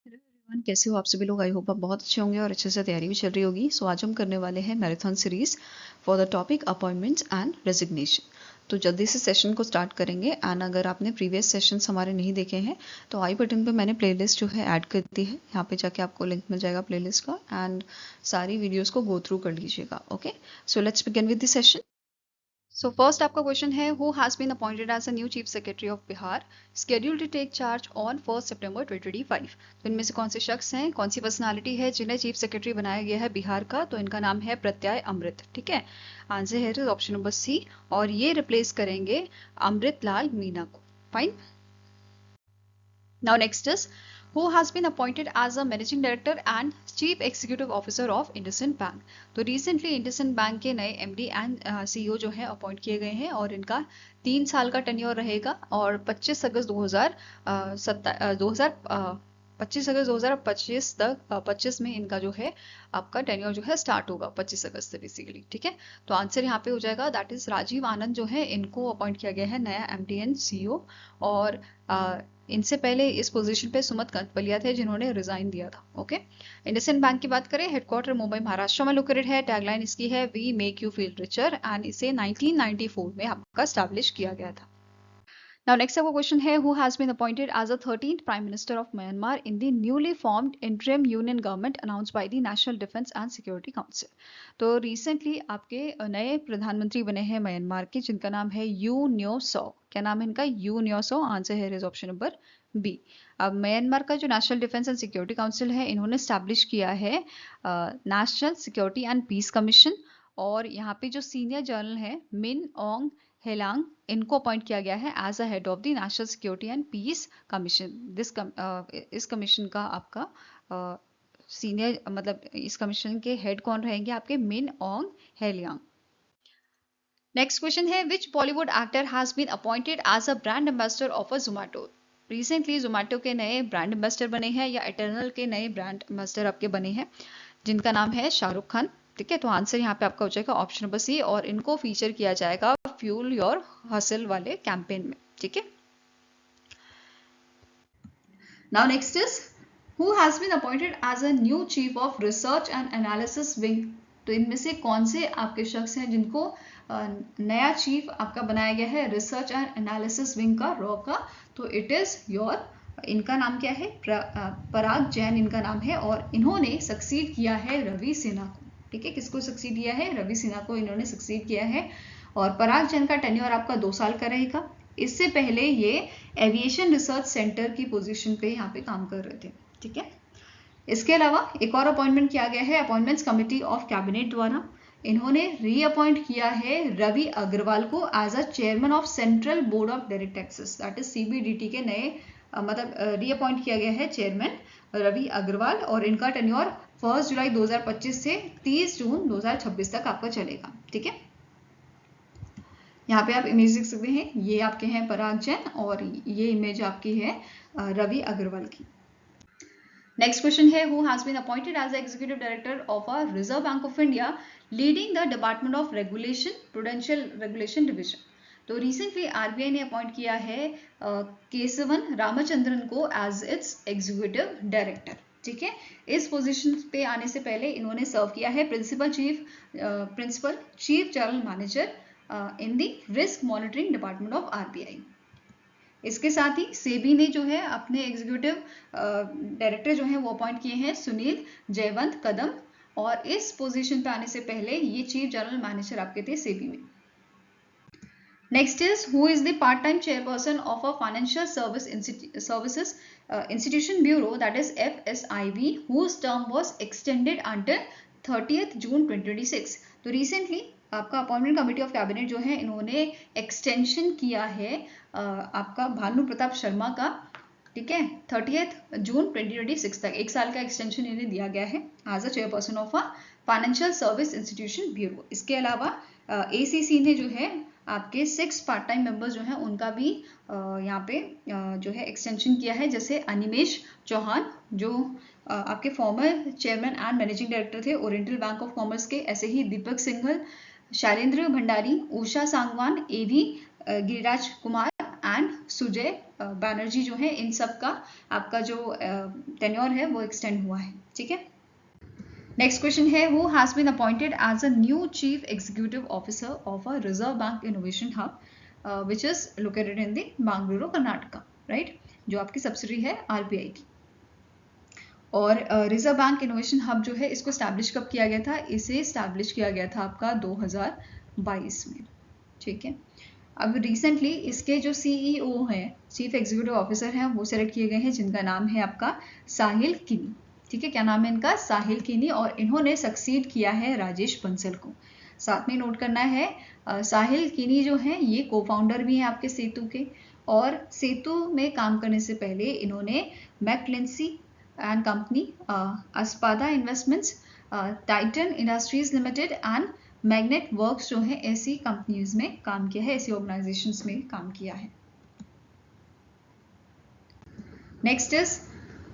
Hello everyone, कैसे हो आप सभी लोग। आई होप आप बहुत अच्छे होंगे और अच्छे से तैयारी भी चल रही होगी। सो आज हम करने वाले हैं marathon series for the topic appointments and resignation. तो जल्दी से सेशन को स्टार्ट करेंगे। एंड अगर आपने प्रीवियस सेशंस हमारे नहीं देखे हैं तो आई बटन पे मैंने प्लेलिस्ट जो है ऐड कर दी है, यहाँ पे जाके आपको लिंक मिल जाएगा प्लेलिस्ट का। एंड सारी वीडियोज़ को गो थ्रू कर लीजिएगा। Okay, so let's begin with the session. So first आपका क्वेश्चन है, who has been appointed as a new chief secretary of Bihar scheduled to take charge on 1 सितंबर 2025। तो इनमें से कौन से शख्स हैं, कौन सी पर्सनालिटी है जिन्हें चीफ सेक्रेटरी बनाया गया है बिहार का। तो इनका नाम है प्रत्यय अमृत। ठीक है, आंसर है ऑप्शन नंबर सी। और ये रिप्लेस करेंगे अमृत लाल मीना को। Fine. Now next is, who has been appointed as a managing director and chief executive officer of IndusInd Bank। तो रिसेंटली IndusInd Bank के नए MD एंड CEO जो है अपॉइंट किए गए हैं और इनका 3 साल का टेन्योर रहेगा और 25 अगस्त 2025 तक 25 में इनका जो है आपका टेन्योर जो है स्टार्ट होगा 25 अगस्त से बेसिकली। ठीक है, तो आंसर यहाँ पे हो जाएगा दैट इज राजीव आनंद जो है इनको अपॉइंट किया गया है नया MD एंड CEO। और इनसे पहले इस पोजीशन पे सुमत कंतपलिया थे जिन्होंने रिजाइन दिया था। ओके, इंडसइंड बैंक की बात करें, हेडक्वार्टर मुंबई महाराष्ट्र में लोकेटेड है। टैगलाइन इसकी है we make you feel richer and इसे 1994 में आपका स्टैब्लिश किया गया था। Now next आपका क्वेश्चन है, who has been appointed as the 13th Prime Minister of Myanmar in the newly formed interim union government announced by the National Defense and Security Council। तो recently आपके नए प्रधानमंत्री बने हैं म्यांमार के जिनका नाम है यू न्यो सॉ। क्या नाम है इनका? U Nyo Saw. आंसर है ऑप्शन नंबर बी। अब म्यांमार का जो national defence and security council है इन्होंने स्टैब्लिश किया है national security and peace commission. और यहाँ पे जो सीनियर जनरल है मिन ओंग हेलांग इनको अपॉइंट किया गया है as a head of the national security and peace commission. इस कमीशन का आपका सीनियर मतलब इस कमीशन के हेड कौन रहेंगे? आपके मिन ओंग हेलियांग। नेक्स्ट क्वेश्चन है, which Bollywood actor has been appointed as a brand ambassador of a Zomato. Recently Zomato के नए ब्रांड एम्बेसडर बने हैं या इटर्नल के नए ब्रांड एम्बेसडर आपके बने हैं जिनका नाम है शाहरुख खान। ठीक है, तो आंसर यहाँ पे आपका हो जाएगा ऑप्शन नंबर सी और इनको फीचर किया जाएगा फ्यूल योर हसल वाले कैंपेन में। ठीक है, now next is, who has been appointed as a new chief of research and analysis wing. तो इनमें से कौन से आपके शख्स हैं जिनको नया चीफ आपका बनाया गया है रिसर्च एंड एनालिसिस विंग का, रॉ का। तो इट इज योर, इनका नाम क्या है? पराग जैन इनका नाम है और इन्होंने सक्सीड किया है रवि सिन्हा को। ठीक है, किसको सक्सीड किया है? रवि सिन्हा को इन्होंने सक्सीड किया है। और पराग जैन का टेन्योर आपका 2 साल का रहेगा। इससे पहले ये एविएशन रिसर्च सेंटर की पोजीशन पे यहाँ पे काम कर रहे थे। ठीक है, इसके अलावा एक और अपॉइंटमेंट किया गया है अपॉइंटमेंट्स कमेटी ऑफ कैबिनेट द्वारा। इन्होंने रीअपॉइंट किया है रवि अग्रवाल को as a chairman of central board of direct taxes that is CBDT के नए मतलब रीअपॉइंट किया गया है चेयरमैन रवि अग्रवाल। और इनका टेन्योर 1 जुलाई 2025 से 30 जून 2026 तक आपका चलेगा। ठीक है, यहाँ पे आप इमेज देख सकते हैं, ये आपके हैं पराग जैन और ये इमेज आपकी है रवि अग्रवाल की। नेक्स्ट क्वेश्चन है, who has been appointed as the executive director of a Reserve Bank of India leading the department of regulation prudential regulation division. तो रिसेंटली RBI ने अपॉइंट किया है केशवन रामचंद्रन को एज इट्स एग्जीक्यूटिव डायरेक्टर। ठीक है, इस position पे आने से पहले इन्होंने सर्व किया है principal chief general manager in the risk monitoring department of RBI। इसके साथ ही सेबी ने जो है अपने एग्जीक्यूटिव डायरेक्टर जो है वो अपॉइंट किए हैं सुनील जयवंत कदम। और इस पोजीशन पे आने से पहले ये चीफ जनरल मैनेजर आपके थे सेबी में। Next is, who is the part time chairperson of a financial services institution bureau that is FSIB whose term was extended until 30 June 2026। तो रिसेंटली आपका अपॉइंटमेंट कमेटी ऑफ कैबिनेट जो है इन्होंने extension किया है आपका भानु प्रताप शर्मा का। ठीक है, 30 जून 2026 तक 1 साल का एक्सटेंशन इन्हें दिया गया है as a chairperson of a financial service institution bureau. इसके अलावा ACC ने जो है आपके 6 पार्ट टाइम मेंबर्स जो हैं उनका भी यहाँ पे जो है एक्सटेंशन किया है, जैसे अनिमेश चौहान जो आपके former chairman and managing director थे ओरिएंटल बैंक ऑफ कॉमर्स के। ऐसे ही दीपक सिंघल, शैलेंद्र भंडारी, उषा सांगवान, AV गिरिराज कुमार एंड सुजय बैनर्जी जो है, इन सब का आपका जो टेन्योर है वो एक्सटेंड हुआ है। ठीक है, नेक्स्ट क्वेश्चन है, who has been appointed as a new chief executive officer of a Reserve Bank innovation hub which is located in the Bengaluru Karnataka, right, जो आपकी सब्सिडी है आरबीआई की। और रिजर्व बैंक इनोवेशन हब जो है इसको स्टैब्लिश कब किया गया था? इसे स्टैब्लिश किया गया था आपका 2022 में। ठीक है, अब रिसेंटली इसके जो सीईओ हैं, चीफ एग्जीक्यूटिव ऑफिसर हैं, वो सेलेक्ट किए गए हैं, जिनका नाम है आपका साहिल किनी। ठीक है, क्या नाम है इनका? साहिल किनी। और इन्होंने सक्सीड किया है राजेश बंसल को। साथ में नोट करना है, साहिल किनी जो हैं ये को फाउंडर भी हैं आपके सेतु के, और सेतु में काम करने से पहले इन्होंने McKinsey and company, Aspada investments, Titan industries limited and magnet works जो है ऐसी कंपनीज में काम किया है, ऐसी ऑर्गेनाइजेशंस में काम किया है। Next is,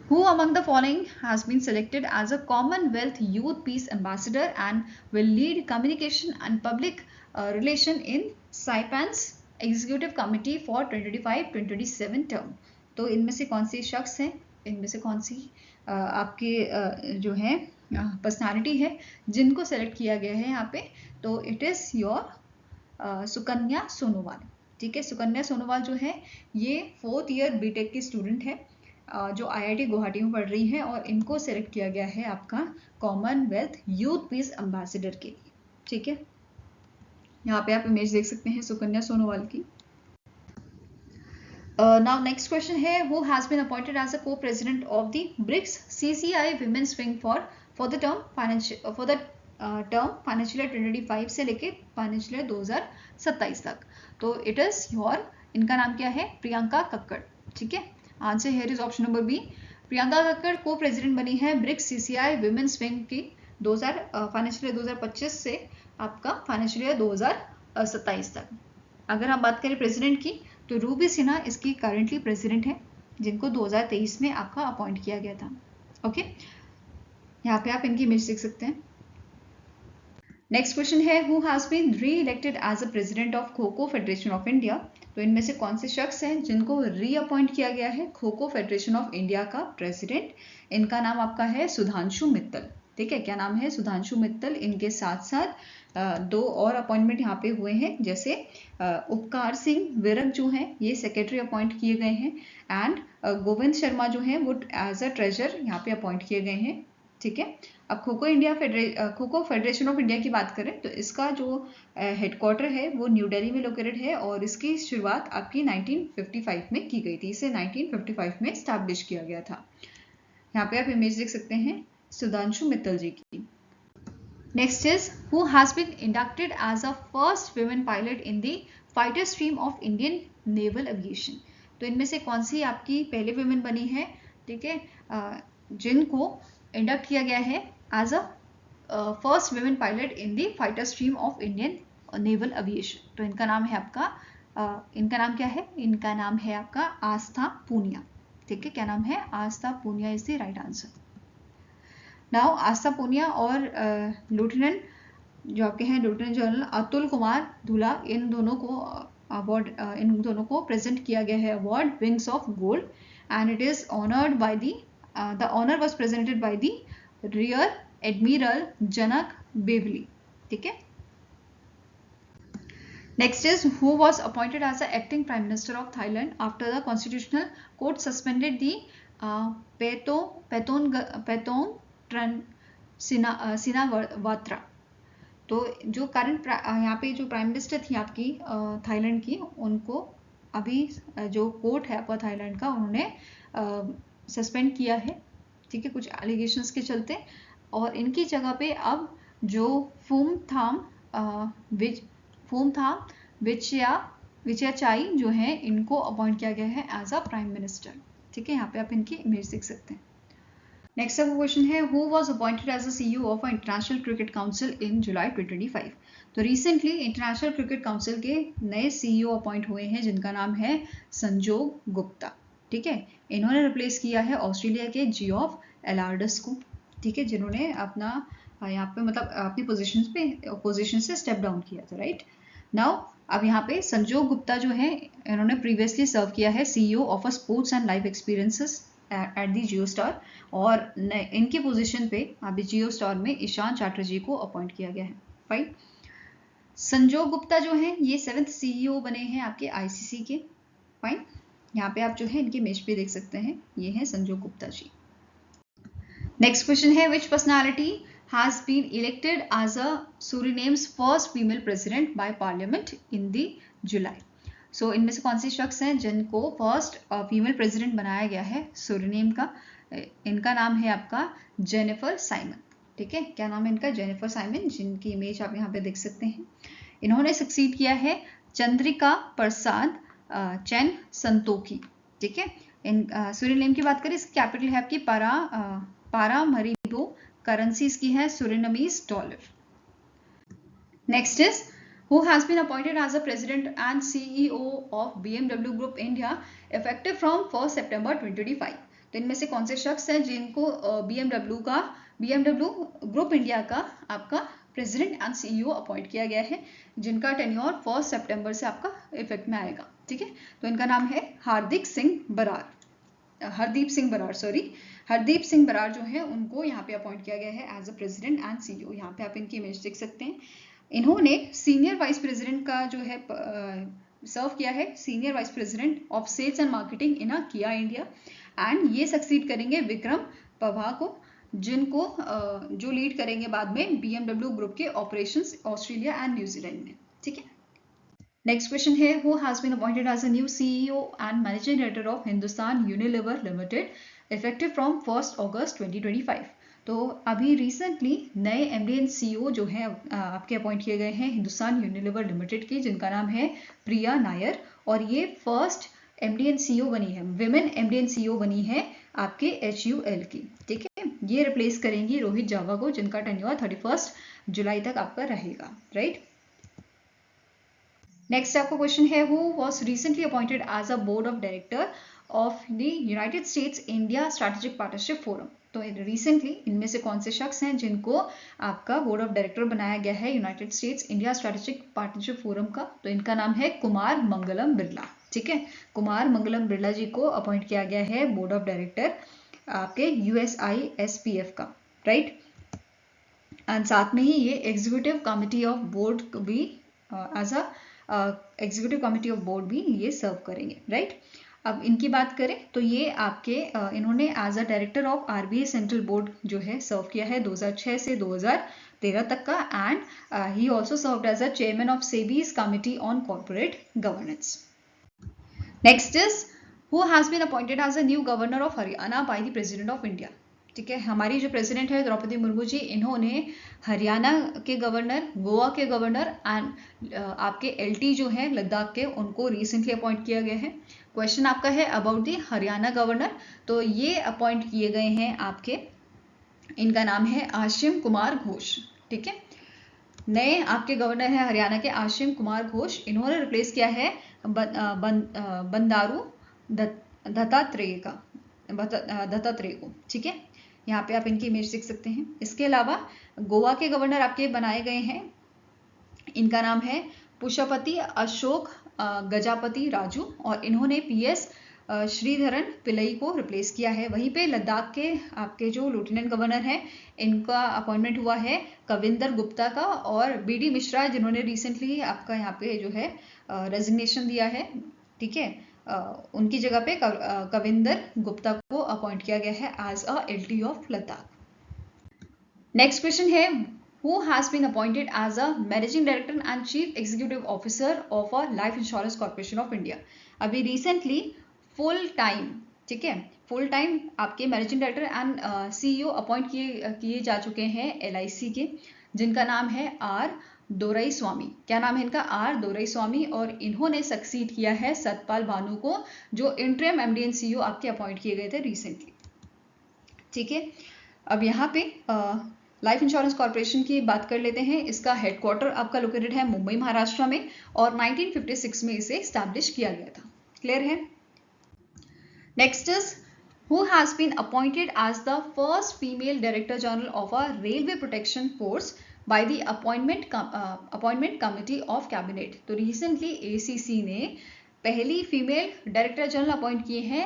who among the following has been selected as a Commonwealth Youth Peace Ambassador and will lead communication and public relation in Saipan's Executive Committee for 2025-2027 term? तो इनमें से कौन सी शख्स हैं, इनमें से कौन सी आपके जो है पर्सनालिटी है जिनको सेलेक्ट किया गया है यहाँ पे? तो it is your Sukanya Sonowal. ठीक है, सुकन्या सोनोवाल जो है ये 4th ईयर बीटेक की स्टूडेंट है, जो आईआईटी गुवाहाटी में पढ़ रही है, और इनको सेलेक्ट किया गया है आपका कॉमनवेल्थ यूथ पीस एम्बेसडर के लिए। ठीक है, यहाँ पे आप इमेज देख सकते हैं सुकन्या सोनोवाल की। नाउ नेक्स्ट क्वेश्चन है, who has been appointed as a co-president of the BRICS CCI women's wing for the term financial 2025 से लेके फाइनेंशियल 2027 तक? तो इट इज योर, इनका नाम क्या है? प्रियंका कक्कड़। ठीक है, answer here is option number B. Priyanka Kakkar को प्रेसिडेंट बनी है ब्रिक्स सीसीआई विमेन्स विंग की फाइनेंशियल 2025 से आपका फाइनेंशियल 2027 तक। अगर हम बात करें प्रेसिडेंट की, तो रूबी सिन्हा इसकी करंटली प्रेसिडेंट है, जिनको 2023 में आपका अपॉइंट किया गया था। ओके, यहाँ पे आप इनकी इमेज देख सकते हैं। नेक्स्ट क्वेश्चन है, who has been reelected as a president of Kho Kho federation of India? तो इनमें से कौन से शख्स हैं जिनको री अपॉइंट किया गया है खो खो फेडरेशन ऑफ इंडिया का प्रेसिडेंट? इनका नाम आपका है सुधांशु मित्तल। ठीक है, क्या नाम है? सुधांशु मित्तल। इनके साथ साथ 2 और अपॉइंटमेंट यहाँ पे हुए हैं, जैसे उपकार सिंह विरक जो हैं ये सेक्रेटरी अपॉइंट किए गए हैं, एंड गोविंद शर्मा जो हैं वो एज अ ट्रेजरर यहाँ पे अपॉइंट किए गए हैं। ठीक है, अब खो खो फेडरेशन ऑफ इंडिया की बात करें तो इसका जो हेडक्वार्टर है वो न्यू दिल्ली में लोकेटेड है, और इसकी शुरुआत आपकी 1955 में की गई थी। इसे 1955 में स्टैब्लिश किया गया था। यहाँ पे आप इमेज देख सकते हैं सुधांशु मित्तल जी की। Next is, who has been inducted as a first women pilot in the fighter stream of Indian naval aviation? तो इनमें से कौन सी आपकी पहले वुमेन बनी है? ठीक है, जिनको इंडक्ट किया गया है as a first women pilot in the fighter stream of Indian naval aviation? तो इनका नाम है आपका इनका नाम क्या है? इनका नाम है आपका आस्था पूनिया। ठीक है, क्या नाम है? Aastha Poonia is the right answer. Now Aastha Poonia और लेफ्टिनेंट जो आपके हैं लेफ्टिनेंट जनरल अतुल कुमार धूला, इन दोनों को अवार्ड इन दोनों को प्रेजेंट किया गया है award wings of gold, and it is honoured by the honour was presented by the rear admiral Janak Bevli. ठीक है, next is, who was appointed as the acting prime minister of Thailand after the constitutional court suspended the Paetong Shinawatra? तो जो current यहाँ पे जो prime minister थी आपकी Thailand की, उनको अभी जो कोर्ट है आपका थाईलैंड का, उन्होंने सस्पेंड किया है। ठीक है, कुछ एलिगेशंस के चलते, और इनकी जगह पे अब जो फूमथाम विचयाचाई जो है, इनको अपॉइंट किया गया है एज अ प्राइम मिनिस्टर। ठीक है, यहाँ पे आप इनकी इमेज देख सकते हैं। नेक्स्ट अब क्वेश्चन है, who was appointed as a CEO of international cricket council in July 2025? तो रिसेंटली इंटरनेशनल क्रिकेट काउंसिल के नए सीईओ अपॉइंट हुए हैं, जिनका नाम है संजोग गुप्ता। ठीक है, इन्होंने रिप्लेस किया है ऑस्ट्रेलिया के जियोफ एलार्डस को। ठीक है, जिन्होंने अपना यहाँ पे मतलब अपनी पोजीशन से स्टेप डाउन किया था। राइट नाउ अब यहाँ पे संजोग गुप्ता जो है, इन्होंने प्रीवियसली सर्व किया है CEO of a sports and life experiences at the Jio star, और इनकी पोजीशन पे अभी जियो स्टार में ईशान चैटर्जी को अपॉइंट किया गया है। फाइन। संजोग गुप्ता जो है ये 7th CEO बने हैं आपके ICC के। फाइन। यहाँ पे आप जो है इनकी इमेज पे देख सकते हैं, ये है संजोग गुप्ता जी। नेक्स्ट क्वेश्चन है, विच personality has been elected as a Suriname's first female president by parliament in the July. So इनमें से कौन से शख्स हैं जिनको फर्स्ट फीमेल प्रेसिडेंट बनाया गया है सुरीनेम का? इनका नाम है आपका जेनिफर साइमन। ठीक है, क्या नाम है इनका? जेनिफर साइमन, जिनकी इमेज आप यहाँ पे देख सकते हैं। इन्होंने सक्सीड किया है चंद्रिका प्रसाद चैन संतोखी। ठीक है, इन सुरीनेम की बात करें, इसकी कैपिटल है आपकी पारामरीबो, करेंसी इसकी है Surinamese dollar. Next is, who has been appointed as a president and CEO of BMW Group India effective from 1st September 2025. तो इनमें से कौन से शख्स हैं जिनको BMW ग्रुप इंडिया का आपका प्रेसिडेंट एंड CEO अपॉइंट किया गया है, जिनका टेन्योर 1 सितंबर से आपका इफेक्ट में आएगा। ठीक है, तो इनका नाम है हरदीप सिंह बरार जो है उनको यहाँ पे अपॉइंट किया गया है as a president and CEO। यहाँ पे आप इनकी इमेज देख सकते हैं। इन्होंने सीनियर वाइस प्रेसिडेंट का जो है सर्व किया है, senior vice president of sales and marketing in Kia India, and ये सक्सीड करेंगे विक्रम पवा को, जिनको जो लीड करेंगे बाद में BMW ग्रुप के ऑपरेशंस ऑस्ट्रेलिया एंड न्यूजीलैंड में। ठीक है, नेक्स्ट क्वेश्चन है, who has been appointed as a new CEO and managing director of Hindustan Unilever limited effective from 1 August 2025। तो अभी रिसेंटली नए MD एंड CEO जो है आपके अपॉइंट किए गए हैं हिंदुस्तान यूनिलीवर लिमिटेड के, जिनका नाम है प्रिया नायर, और ये फर्स्ट MD एंड CEO बनी है, विमेन MD एंड CEO बनी है आपके HUL की। ठीक है, ये रिप्लेस करेंगी रोहित जावा को, जिनका टेन्योर 31 जुलाई तक आपका रहेगा। राइट। नेक्स्ट आपका क्वेश्चन है, who was recently appointed as a board of director of the United States India strategic partnership forum. तो रिसेंटली इनमें से कौन से शख्स हैं जिनको आपका बोर्ड ऑफ डायरेक्टर बनाया गया है United States India strategic partnership forum का? तो इनका नाम है कुमार मंगलम बिरला। ठीक है, कुमार मंगलम बिरला जी को अपॉइंट किया गया है बोर्ड ऑफ डायरेक्टर आपके USISPF का। राइट, एंड साथ में ही ये एग्जीक्यूटिव कमिटी ऑफ बोर्ड भी as a executive committee of board भी ये सर्व करेंगे। राइट। अब इनकी बात करें तो ये आपके इन्होंने as a director of RBI central board जो है सर्व किया है 2006 से 2013 तक का, and he also served as a chairman of SEBI's committee on corporate governance. Next is, who has been appointed as a new governor of Haryana by the president of India. ठीक है, हमारी जो प्रेसिडेंट है द्रौपदी मुर्मू जी, इन्होंने हरियाणा के गवर्नर, गोवा के governor and आपके LT जो है लद्दाख के, उनको रिसेंटली अपॉइंट किया गया है। क्वेश्चन आपका है अबाउट दी हरियाणा गवर्नर, तो ये अपॉइंट किए गए हैं आपके, इनका नाम है आशिम कुमार घोष। ठीक है, नए आपके गवर्नर है हरियाणा के आशिम कुमार घोष। इन्होंने रिप्लेस किया है बंदारू दत्तात्रेय को। ठीक है, यहाँ पे आप इनकी इमेज देख सकते हैं। इसके अलावा गोवा के गवर्नर आपके बनाए गए हैं, इनका नाम है पुष्पति अशोक गजापति राजू, और इन्होंने PS श्रीधरन पिल्लई को रिप्लेस किया है। वहीं पे लद्दाख के आपके जो लेफ्टिनेंट गवर्नर हैं, इनका अपॉइंटमेंट हुआ है कविंदर गुप्ता का, और BD मिश्रा जिन्होंने रिसेंटली आपका यहाँ पे जो है रेजिग्नेशन दिया है। ठीक है, उनकी जगह पे कविंदर गुप्ता को अपॉइंट किया गया है as a LT of Ladakh. Next question है, who has been appointed as a managing director and chief executive officer of a life insurance corporation of India। अभी रिसेंटली फुल टाइम, ठीक है, फुल टाइम आपके managing director and CEO appoint किए जा चुके हैं LIC के, जिनका नाम है R दोरई स्वामी। क्या नाम है इनका? R दोरई स्वामी, और इन्होंने सक्सीड किया है सतपाल भानु को, जो इंटरिम MD एंड CEO आपके अपॉइंट किए गए थे रिसेंटली। ठीक है, अब यहाँ पे लाइफ इंश्योरेंस कॉर्पोरेशन की बात कर लेते हैं। इसका हेडक्वार्टर आपका लोकेटेड है मुंबई महाराष्ट्र में, और 1956 में इसे स्टैब्लिश किया गया था। क्लियर है। Next is, who has been appointed as the first female director general of a railway protection force by the appointment committee of cabinet. तो रिसेंटली ACC ने पहली फीमेल डायरेक्टर जनरल अपॉइंट किए हैं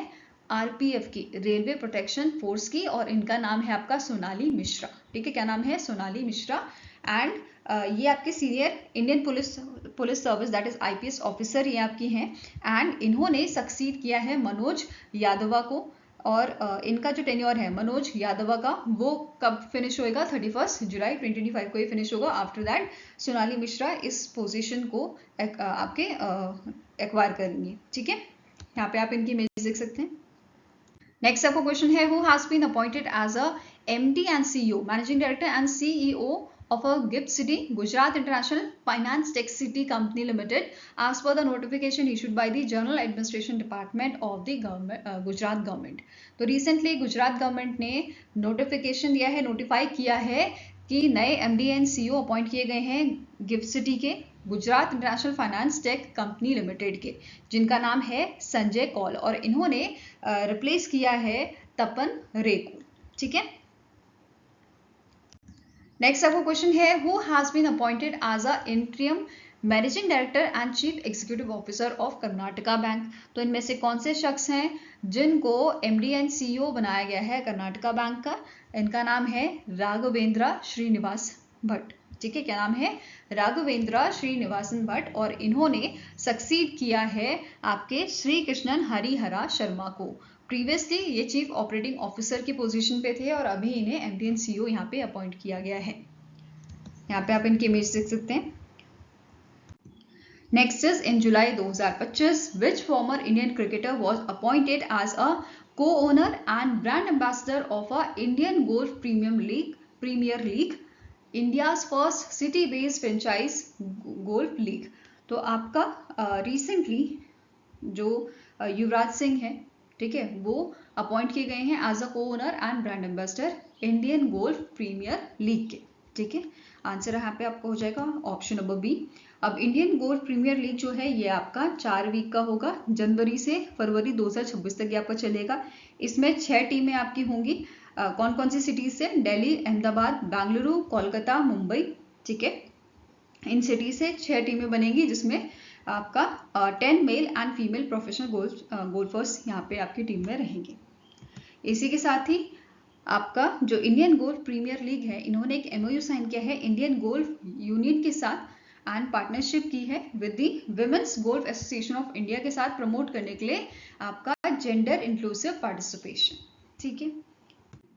RPF की, railway protection force की, और इनका नाम है आपका सोनाली मिश्रा। ठीक है, क्या नाम है? सोनाली मिश्रा। एंड ये आपके senior Indian police service that is IPS officer ये आपकी हैं। एंड इन्होंने सक्सीड किया है मनोज यादवा को, और इनका जो टेन्योर है मनोज यादवा का वो कब फिनिश होएगा? 31 जुलाई 2025 को ये फिनिश होगा। आफ्टर दैट सोनाली मिश्रा इस पोजीशन को आपके एक्वायर करेंगे। ठीक है, यहाँ पे आप इनकी इमेज देख सकते हैं। नेक्स्ट आपका क्वेश्चन है, who has been appointed as a MD and CEO, managing director and CEO of a GIFT City, Gujarat International Finance Tech City Company Limited, as per the notification issued by the General Administration Department of the Gujarat Government। तो recently Gujarat government ने notification दिया है, notify किया है कि नए MD and CEO appoint किए गए हैं गिफ्ट सिटी के Gujarat international finance tech company limited के, जिनका नाम है संजय कौल, और इन्होंने रिप्लेस किया है तपन रे को। ठीक है, नेक्स्ट आपका क्वेश्चन है, who has been appointed as a interim managing director and chief executive officer of Karnataka bank. तो इनमें से कौन से शख्स हैं जिनको MD एंड CEO बनाया गया है कर्नाटका बैंक का? इनका नाम है राघवेंद्र श्रीनिवास भट्ट। ठीक है, क्या नाम है? राघवेंद्र श्रीनिवासन भट्ट, और इन्होंने सक्सीड किया है आपके श्री कृष्णन हरिहरा शर्मा को। प्रीवियसली ये चीफ ऑपरेटिंग ऑफिसर की पोजीशन पे थे और अभी इन्हें MD एंड CEO यहाँ पे अपॉइंट किया गया है। यहाँ पे आप इनकी इमेज देख सकते हैं। Next is, in July 2025 which former Indian cricketer was appointed as a co-owner and brand ambassador of a Indian Golf Premier League, India's first city-based franchise golf league। तो आपका रिसेंटली जो युवराज सिंह है, ठीक है, वो अपॉइंट किए गए हैं as a co-owner and brand ambassador Indian golf premier league के। ठीक है, आंसर यहाँ पे आपका हो जाएगा ऑप्शन नंबर बी। अब इंडियन गोल्फ प्रीमियर लीग जो है ये आपका 4 वीक का होगा, जनवरी से फरवरी 2026 तक ये आपका चलेगा। इसमें 6 टीमें आपकी होंगी। कौन कौन सी सिटीज से? दिल्ली, अहमदाबाद, बेंगलुरु, कोलकाता, मुंबई। ठीक है, इन सिटी से 6 टीमें बनेंगी, जिसमें आपका 10 male and female professional golfer's यहाँ पे आपकी टीम में रहेंगे। इसी के साथ ही आपका जो इंडियन गोल्फ प्रीमियर लीग है, इन्होंने एक MOU साइन किया है इंडियन गोल्फ यूनियन के साथ, एंड पार्टनरशिप की है with the women's golf association of India के साथ, प्रमोट करने के लिए आपका जेंडर इंक्लूसिव पार्टिसिपेशन। ठीक है,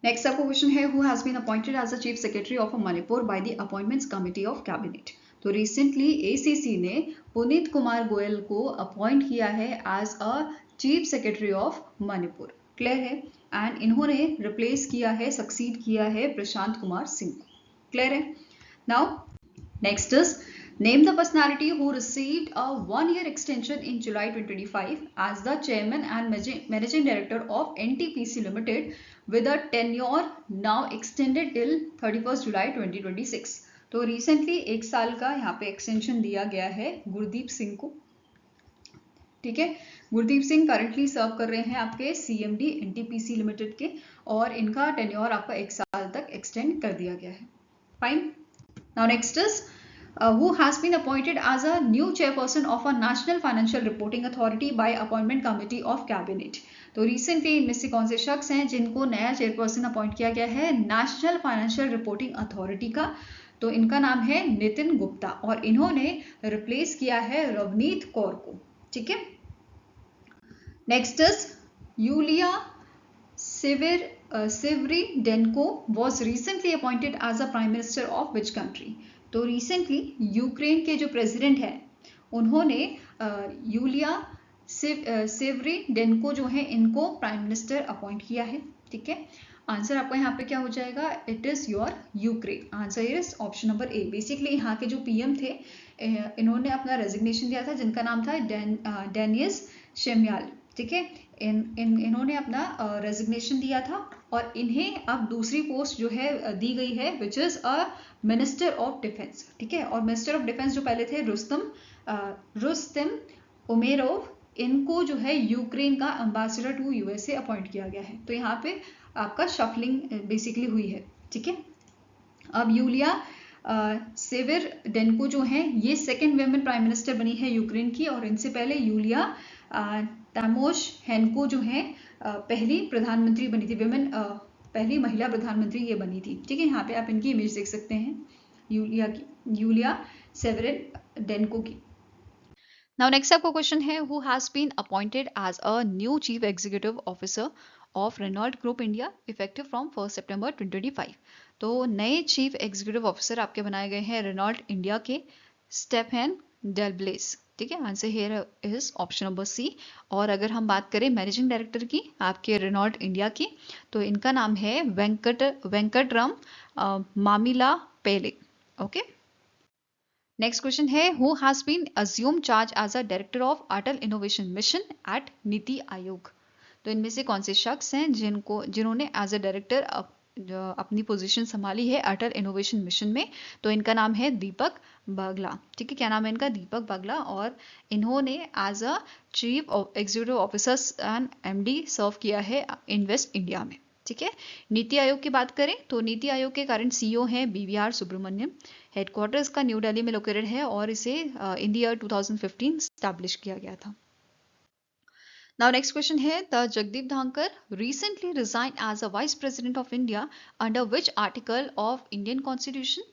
नेक्स्ट आपका क्वेश्चन है, who has been appointed as a chief secretary of Manipur by the appointments committee of cabinet. तो रिसेंटली ACC ने पुनीत कुमार गोयल को अपॉइंट किया है as a chief secretary of Manipur. Clear है, एंड इन्होंने रिप्लेस किया है, सक्सीड किया है प्रशांत कुमार सिंह को। क्लियर है। Now next is, name the personality who received a 1-year extension in July 2025 as the chairman and managing director of NTPC Limited with a tenure now extended till 31st July 2026। तो recently 1 साल का यहाँ पे extension दिया गया है गुरदीप सिंह को। ठीक है, गुरदीप सिंह करंटली सर्व कर रहे हैं आपके CMD NTPC लिमिटेड के, और इनका टेन्योर आपका 1 साल तक एक्सटेंड कर दिया गया है। Fine. Now next is, who has been appointed as a new chairperson of a National Financial Reporting Authority by Appointment Committee of Cabinet। तो रिसेंटली इनमें से कौन से शख्स हैं जिनको नया चेयरपर्सन अपॉइंट किया गया है नेशनल फाइनेंशियल रिपोर्टिंग अथॉरिटी का? तो इनका नाम है नितिन गुप्ता, और इन्होंने रिप्लेस किया है रवनीत कौर को। ठीक है, next is, Yulia Svyrydenko was recently appointed as a prime minister of which country। तो रिसेंटली यूक्रेन के जो प्रेसिडेंट हैं उन्होंने यूलिया सेवरीडेनको जो है इनको प्राइम मिनिस्टर अपॉइंट किया है। ठीक है, आंसर आपका यहाँ पे क्या हो जाएगा? It is your Ukraine. Answer is option number A. Basically यहाँ के जो PM थे इन्होंने अपना रेजिग्नेशन दिया था, जिनका नाम था डेनिस शेम्याल। ठीक है, इन्होंने अपना रेजिग्नेशन दिया था, और इन्हें अब दूसरी पोस्ट जो है दी गई है which is a minister of defence. ठीक है, और मिनिस्टर ऑफ डिफेंस जो पहले थे रुस्तम उमेरोव, इनको जो है यूक्रेन का एम्बेसडर टू USA अपॉइंट किया गया है। तो यहाँ पे आपका शफलिंग बेसिकली हुई है। ठीक है, अब यूलिया सेवेरडेन्को जो हैं ये सेकंड वुमेन प्राइम मिनिस्टर बनी है यूक्रेन की, और इनसे पहले यूलिया टामोशेन्को जो हैं पहली प्रधानमंत्री बनी थी, पहली महिला प्रधानमंत्री ये बनी थी। ठीक है, यहाँ पे आप इनकी इमेज देख सकते हैं यूलिया सेवेरडेन्को की। नाउ नेक्स्ट आपका क्वेश्चन है, who has been appointed as a new chief executive officer of Renault group India effective from 1 सितंबर 2025। तो नए चीफ एग्जीक्यूटिव ऑफिसर आपके बनाए गए हैं रेनॉल्ट इंडिया के स्टेफन डेलब्लेस। ठीक है, answer here is option number C. और अगर हम बात करें मैनेजिंग डायरेक्टर की आपके रेनॉल्ट इंडिया की, तो इनका नाम है Venkataram Mamillapalle. Okay, next question है, who has been assume charge as a director of Atal innovation mission at NITI Aayog. तो इनमें से कौन से शख्स हैं जिन्होंने एज अ डायरेक्टर अपनी पोजीशन संभाली है अटल इनोवेशन मिशन में। तो इनका नाम है दीपक बागला। ठीक है, क्या नाम है इनका? दीपक बागला। और इन्होंने as a chief executive officer and MD serve किया है इन्वेस्ट इंडिया में। ठीक है, नीति आयोग की बात करें तो नीति आयोग के करंट सीईओ हैं BVR सुब्रमण्यम। हेडक्वार्टर इसका न्यू दिल्ली में लोकेटेड है और इसे इन द ईयर 2015 स्टैब्लिश किया गया था। Now next question here, the Jagdeep Dhankar recently resigned as a Vice President of India under which article of Indian Constitution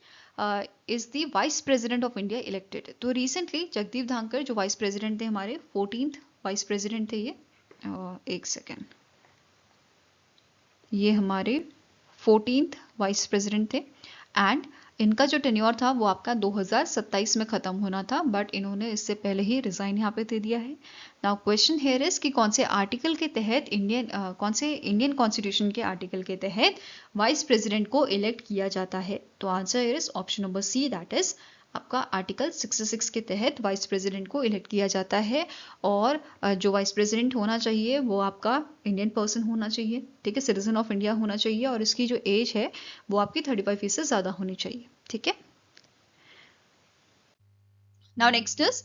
is the Vice President of India elected। तो recently Jagdeep Dhankar जो Vice President थे हमारे 14th Vice President थे ये, एक second, ये हमारे 14th Vice President थे एंड इनका जो टेन्योर था वो आपका 2027 में खत्म होना था, बट इन्होंने इससे पहले ही रिजाइन यहाँ पे दे दिया है। नाउ क्वेश्चन हियर इज कि कौन से आर्टिकल के तहत कौन से इंडियन कॉन्स्टिट्यूशन के आर्टिकल के तहत वाइस प्रेसिडेंट को इलेक्ट किया जाता है। तो answer here is option number C, that is आपका आर्टिकल 66 के तहत वाइस प्रेसिडेंट को इलेक्ट किया जाता है। और जो वाइस प्रेसिडेंट होना चाहिए वो आपका इंडियन पर्सन होना चाहिए। ठीक है, सिटीजन ऑफ इंडिया होना चाहिए और इसकी जो एज है वो आपकी 35 से ज्यादा होनी चाहिए। ठीक है, now next is,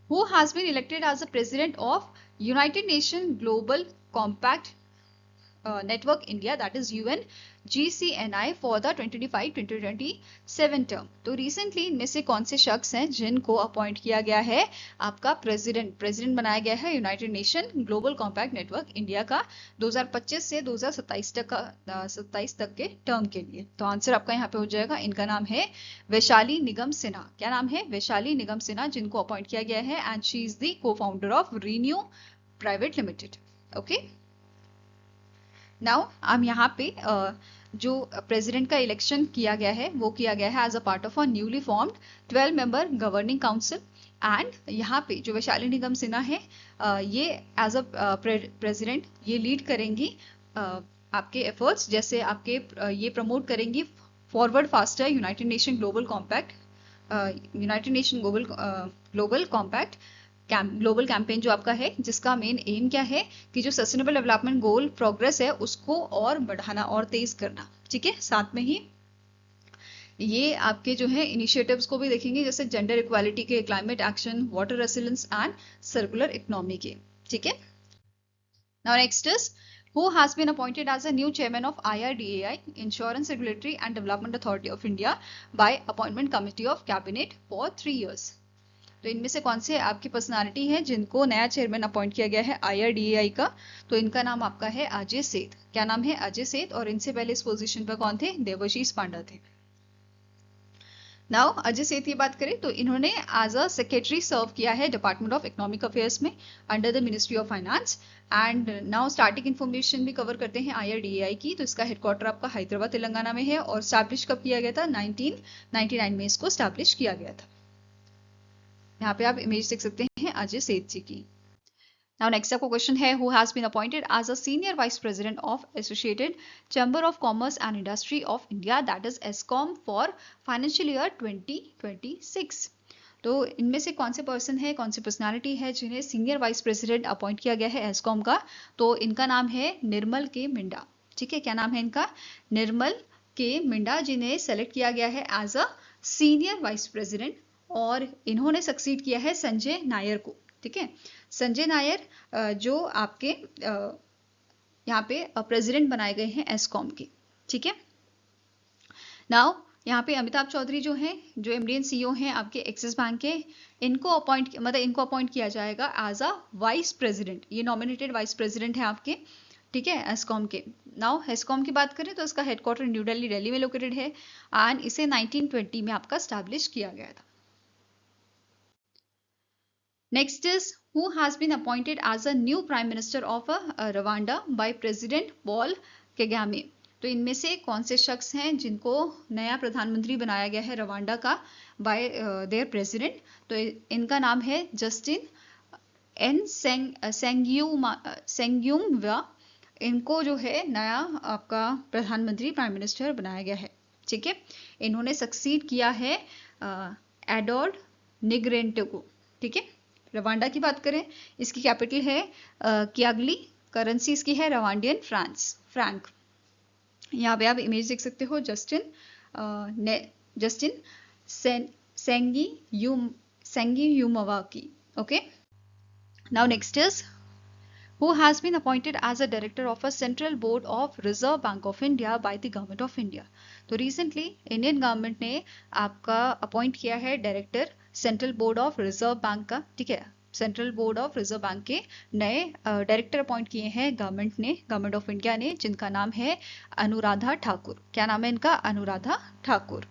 who has been elected as a president of United Nation global compact network India, that is UN GCNI for the 2025-2027 term. तो रिसेंटली इनमें से कौन से शख्स हैं जिनको अपॉइंट किया गया है आपका प्रेसिडेंट बनाया गया है United Nation global compact network India का 2025 से 2027 तक के टर्म के लिए। तो आंसर आपका यहाँ पे हो जाएगा, इनका नाम है वैशाली निगम सिन्हा। क्या नाम है? वैशाली निगम सिन्हा, जिनको अपॉइंट किया गया है एंड शी इज द को founder of renew private limited. Okay, now हम यहाँ पे जो प्रेसिडेंट का इलेक्शन किया गया है वो किया गया है as a part of a newly formed 12 member governing council. And यहाँ पे जो वैशाली निगम सिन्हा है ये एज अ प्रेसिडेंट ये लीड करेंगी आपके एफर्ट्स, जैसे आपके ये प्रमोट करेंगी forward faster United Nation global compact, United Nation global compact global campaign जो आपका है, जिसका मेन एम क्या है कि जो सस्टेनेबल डेवलपमेंट गोल प्रोग्रेस है उसको और बढ़ाना और तेज करना। ठीक है, साथ में ही ये आपके जो है इनिशिएटिव्स को भी देखेंगे, जैसे जेंडर इक्वालिटी के, climate action, water resilience and circular economy के। ठीक है, now next is, who has been appointed as a new chairman of IRDAI Insurance Regulatory and Development Authority of India by appointment committee of cabinet for 3 years। तो इनमें से कौन से आपकी personality है जिनको नया चेयरमैन अपॉइंट किया गया है IRDAI का? तो इनका नाम आपका है अजय सेठ। क्या नाम है? अजय सेठ। और इनसे पहले इस पोजीशन पर कौन थे? देवाशीष पांडा थे। नाउ अजय सेठ की बात करें तो इन्होंने एज अ सेक्रेटरी सर्व किया है डिपार्टमेंट ऑफ इकोनॉमिक अफेयर्स में under the ministry of finance. And now starting information भी कवर करते हैं IRDAI की। तो इसका हेडक्वार्टर आपका हैदराबाद तेलंगाना में है और स्टैब्लिश कब किया गया था? 1999 में इसको स्टैब्लिश किया गया था। यहाँ पे आप इमेज देख सकते हैं अजय सेठ जी की। Now next आपको क्वेश्चन है, who has been appointed as a senior vice president of Associated Chamber of Commerce and Industry of India, that is ASSOCOM for financial year 2026। तो इनमें से कौन से पर्सन है, कौन सी पर्सनालिटी है जिन्हें सीनियर वाइस प्रेसिडेंट अपॉइंट किया गया है ASSOCOM का? तो इनका नाम है निर्मल के मिंडा। ठीक है, क्या नाम है इनका? निर्मल के मिंडा, जिन्हें सेलेक्ट किया गया है as a senior vice president और इन्होंने सक्सीड किया है संजय नायर को। ठीक है, संजय नायर जो आपके यहाँ पे प्रेसिडेंट बनाए गए हैं ASSOCOM के। ठीक है, नाउ यहाँ पे अमिताभ चौधरी जो हैं, जो एमडी एंड सीईओ हैं आपके एक्सिस बैंक के, इनको अपॉइंट किया जाएगा एज अ वाइस प्रेसिडेंट। ये नॉमिनेटेड वाइस प्रेसिडेंट है आपके, ठीक है, एस्कॉम के। नाउ एस्कॉम की बात करें तो इसका हेडक्वार्टर न्यू दिल्ली में लोकेटेड है एंड इसे 1920 में आपका स्टैब्लिश किया गया था। Next is who has been appointed as a new prime minister of Rwanda by president Paul Kagame. तो इनमें से कौन से शख्स हैं जिनको नया प्रधानमंत्री बनाया गया है रवांडा का बाय देयर प्रेसिडेंट? तो इनका नाम है जस्टिन एन सेंग्यूमवा। इनको जो है नया आपका प्रधानमंत्री प्राइम मिनिस्टर बनाया गया है, ठीक है। इन्होंने सक्सीड किया है एडोर्ड निग्रेंटो को, ठीक है। रवांडा की बात करें, इसकी कैपिटल है कियागली, करेंसी इसकी है रवांडियन फ्रैंक। यहाँ पे आप इमेज देख सकते हो जस्टिन सेंगीयूमवा की, okay. Now next is who has been appointed as a director of a central board of Reserve Bank of India by the government of India। तो रिसेंटली इंडियन गवर्नमेंट ने आपका अपॉइंट किया है director central board of reserve bank का, ठीक है। Central board of reserve bank के नए डायरेक्टर अपॉइंट किए हैं गवर्नमेंट ऑफ इंडिया ने, जिनका नाम है अनुराधा ठाकुर। क्या नाम है इनका? Anuradha Thakur.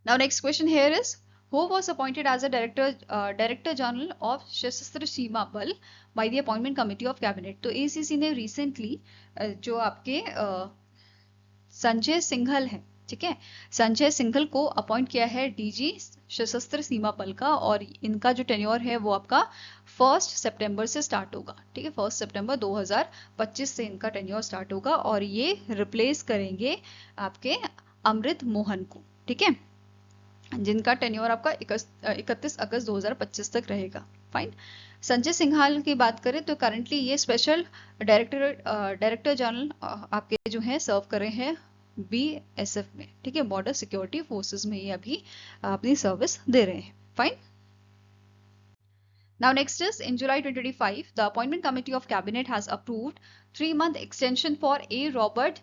Now next question here is who was appointed as a director general of सशस्त्र सीमा बल by the appointment committee of cabinet। तो एसीसी ने रिसेंटली जो आपके संजय सिंघल है, ठीक है, संजय सिंघल को अपॉइंट किया है डीजी सशस्त्र सीमा बल का, और इनका जो टेन्योर है वो आपका 1 सितंबर से स्टार्ट होगा, ठीक है। 1 सितंबर 2025 से इनका टेन्योर स्टार्ट होगा और ये रिप्लेस करेंगे आपके अमृत मोहन को, ठीक है, जिनका टेन्योर आपका 31 अगस्त 2025 तक रहेगा। फाइन। संजय सिंघाल की बात करें तो करंटली ये स्पेशल डायरेक्टर जनरल आपके जो हैं सर्व कर रहे हैं बीएसएफ में, ठीक है, बॉर्डर सिक्योरिटी फोर्सेस में ये अभी अपनी सर्विस दे रहे हैं। Fine. Now next is in July 2025, the appointment committee of cabinet has approved 3-month extension for A. Robert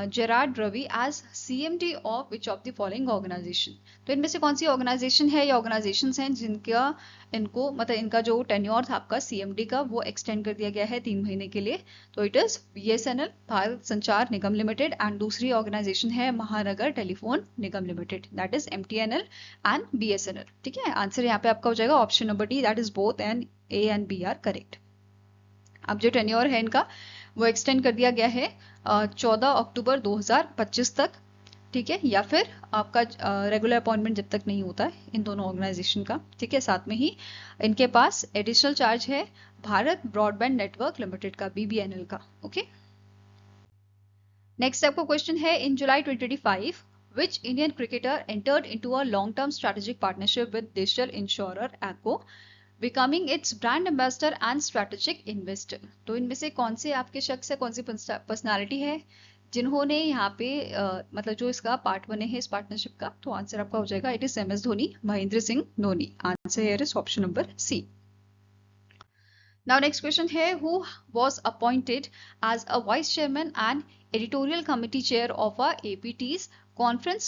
Gerard Ravi as CMD of which of the following organization। तो इनमें से कौन सी ऑर्गेनाइजेशन है या ऑर्गेनाइजेशंस हैं जिनका इनका जो टेन्योर था आपका सीएमडी का वो एक्सटेंड कर दिया गया है 3 महीने के लिए। तो it is BSNL Bharat Sanchar Nigam limited and दूसरी ऑर्गेनाइजेशन है Mahanagar telephone Nigam limited, that is MTNL and BSNL, ठीक है। आंसर यहाँ पे आपका हो जाएगा option number D, that is both and A and B are correct. अब जो टेन्योर है इनका वो एक्सटेंड कर दिया गया है 14 अक्टूबर 2025 तक, ठीक है, या फिर आपका रेगुलर अपॉइंटमेंट जब तक नहीं होता है इन दोनों ऑर्गेनाइजेशन का, ठीक है। साथ में ही इनके पास एडिशनल चार्ज है भारत ब्रॉडबैंड नेटवर्क लिमिटेड का, बीबीएनएल का, ओके। नेक्स्ट आपका क्वेश्चन है इन July 2025 which Indian cricketer entered into a long-term strategic partnership with digital insurer Acko, becoming its brand ambassador and strategic investor। तो इनमें से कौन से आपके शख्स है, कौन सी पर्सनालिटी है जिन्होंने यहाँ पे मतलब जो इसका पार्ट बने हैं इस पार्टनरशिप का? तो आंसर आपका हो जाएगा it is MS Dhoni, Mahendra Singh Dhoni. Answer here is option number C. Now next question है who was appointed as a vice chairman and editorial committee chair of a APT's conference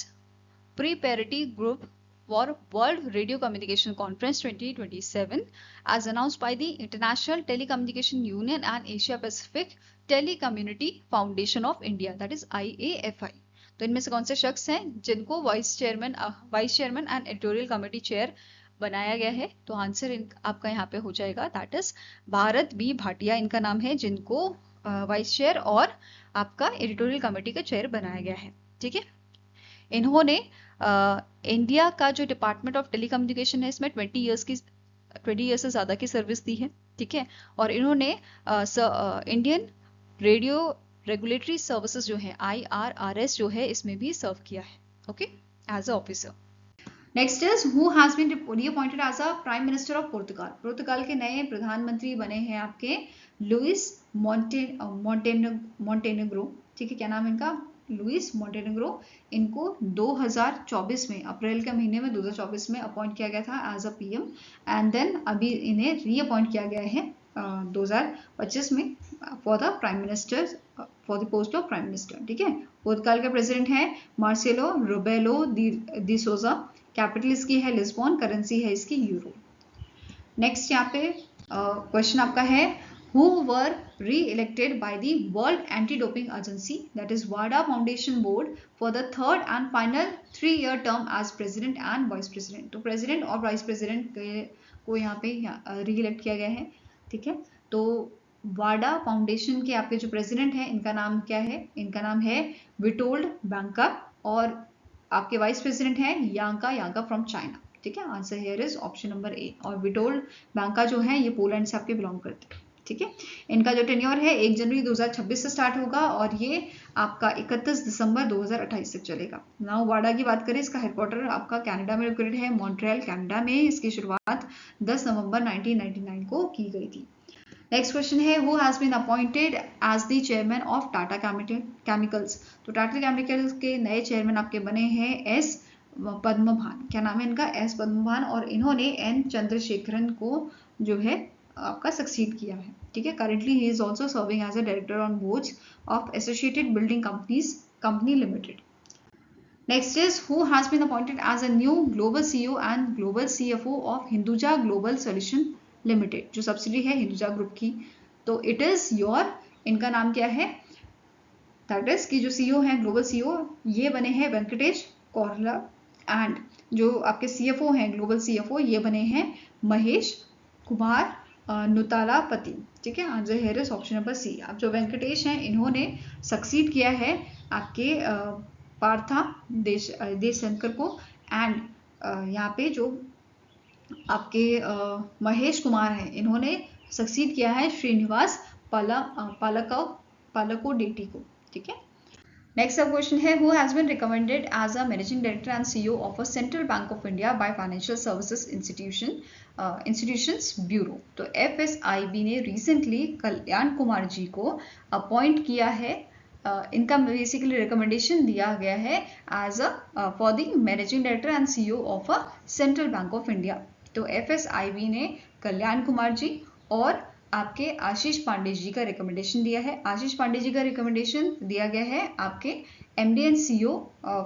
pre-parity group for World Radio Communication Conference 2027 as announced by the International Telecommunication Union and Asia Pacific Telecommunity Foundation of India, that is IAFI। तो इनमें से कौन से शख्स हैं जिनको vice chairman and editorial committee chair बनाया गया है? तो आंसर आपका यहाँ पे हो जाएगा that is Bharat B Bhatia, इनका नाम है, जिनको वाइस चेयर और आपका एडिटोरियल कमेटी का चेयर बनाया गया है, ठीक है। इन्होंने इंडिया का जो डिपार्टमेंट ऑफ टेलीकम्युनिकेशन है इसमें 20 ईयर्स से ज्यादा की सर्विस दी है, ठीक है। और इन्होंने इंडियन रेडियो रेगुलेटरी सर्विसेज जो है IRRS जो है इसमें भी सर्व किया है, okay, as a officer. Next is who has been reappointed as a prime minister of Portugal. Portugal के नए प्रधानमंत्री बने हैं आपके लुइस मोंटेनेग्रो, ठीक है। क्या नाम है इनका? Luis Montenegro. इनको 2024 में अप्रैल के महीने में 2024 में अपॉइंट किया गया था as a PM and then अभी इन्हें रीअपॉइंट किया गया है 2025 में for the prime minister for the post of prime minister, ठीक है। भूतकाल के प्रेसिडेंट है Marcelo Rebelo de Sousa, capital इसकी है लिस्बन, करेंसी है इसकी यूरो। नेक्स्ट यहाँ पे क्वेश्चन आपका है who were re-elected by the World Anti-Doping Agency, that is WADA Foundation Board, for the third and final 3-year term as president and vice president। तो president और vice president को यहाँ पे re-elect किया गया है, ठीक है। तो वाडा फाउंडेशन के आपके जो प्रेसिडेंट हैं इनका नाम क्या है, इनका नाम है विटोल्ड बैंका, और आपके वाइस प्रेसिडेंट हैं यांका फ्रॉम चाइना, ठीक है। Answer here is option number ए। और विटोल्ड बैंका जो है ये पोलैंड से आपके बिलोंग करते हैं, ठीक है। इनका जो टेन्योर है 1 जनवरी 2026 से स्टार्ट होगा और ये आपका 31 दिसंबर 2028 तक चलेगा। नाउ वाडा की बात करें, इसका हेडक्वार्टर आपका कनाडा में लोकेटेड है, मॉन्ट्रियल कनाडा में। इसकी शुरुआत 10 नवंबर 1999 को की गई थी। नेक्स्ट क्वेश्चन है who has been appointed as the chairman of Tata chemicals. तो टाटा केमिकल्स के नए चेयरमैन आपके बने हैं एस पद्मभान। क्या नाम है इनका, एस पद्मभान, और इन्होंने एन चंद्रशेखरन को जो है आपका सक्सीड किया है, ठीक है। Currently he is also serving as a director on boards of associated building company limited. Next is who has been appointed as a new global CEO and global CFO of Hinduja global solution limited, जो subsidy है Hinduja group की। तो it is your, इनका नाम क्या है, that is की जो सीईओ है ग्लोबल सीईओ ये बने हैं वेंकटेश कोरला, एंड जो आपके सीएफओ हैं ग्लोबल सीएफओ ये बने हैं महेश कुमार नुतालापति, ठीक है। Answer here is option number C. अब जो वेंकटेश हैं इन्होंने सक्सीड किया है आपके पार्था देशशंकर को, एंड यहाँ पे जो आपके महेश कुमार हैं इन्होंने सक्सीड किया है श्रीनिवास पालकोडेटी को, ठीक है। नेक्स्ट सब क्वेश्चन है who has been recommended as a managing director and CEO of a central bank of India by financial services institutions bureau. तो FSIB ने रिसेंटली कल्याण कुमार जी को अपॉइंट किया है, इनका बेसिकली रिकमेंडेशन दिया गया है as a for the managing director and CEO of a central bank of India. तो FSIB ने कल्याण कुमार जी और आपके आशीष पांडे जी का रिकमेंडेशन दिया है। आशीष पांडे जी का रिकमेंडेशन दिया गया है आपके MD and CEO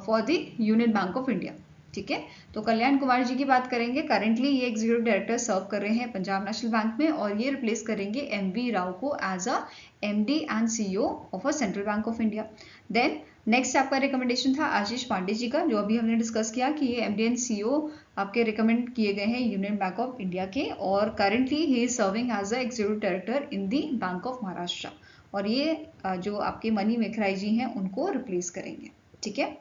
for the union bank of India, ठीक है। तो कल्याण कुमार जी की बात करेंगे, करेंटली ये एग्जीक्यूटिव डायरेक्टर सर्व कर रहे हैं पंजाब नेशनल बैंक में, और ये रिप्लेस करेंगे MV राव को as a MD and CEO of a central bank of India. Then next आपका रिकमेंडेशन था आशीष पांडे जी का, जो अभी हमने डिस्कस किया कि ये MD एंड CEO आपके रिकमेंड किए गए हैं यूनियन बैंक ऑफ इंडिया के, और currently he is serving as a executive director in the bank of Maharashtra, और ये जो आपके मनी मेखराई जी हैं उनको रिप्लेस करेंगे, ठीक है।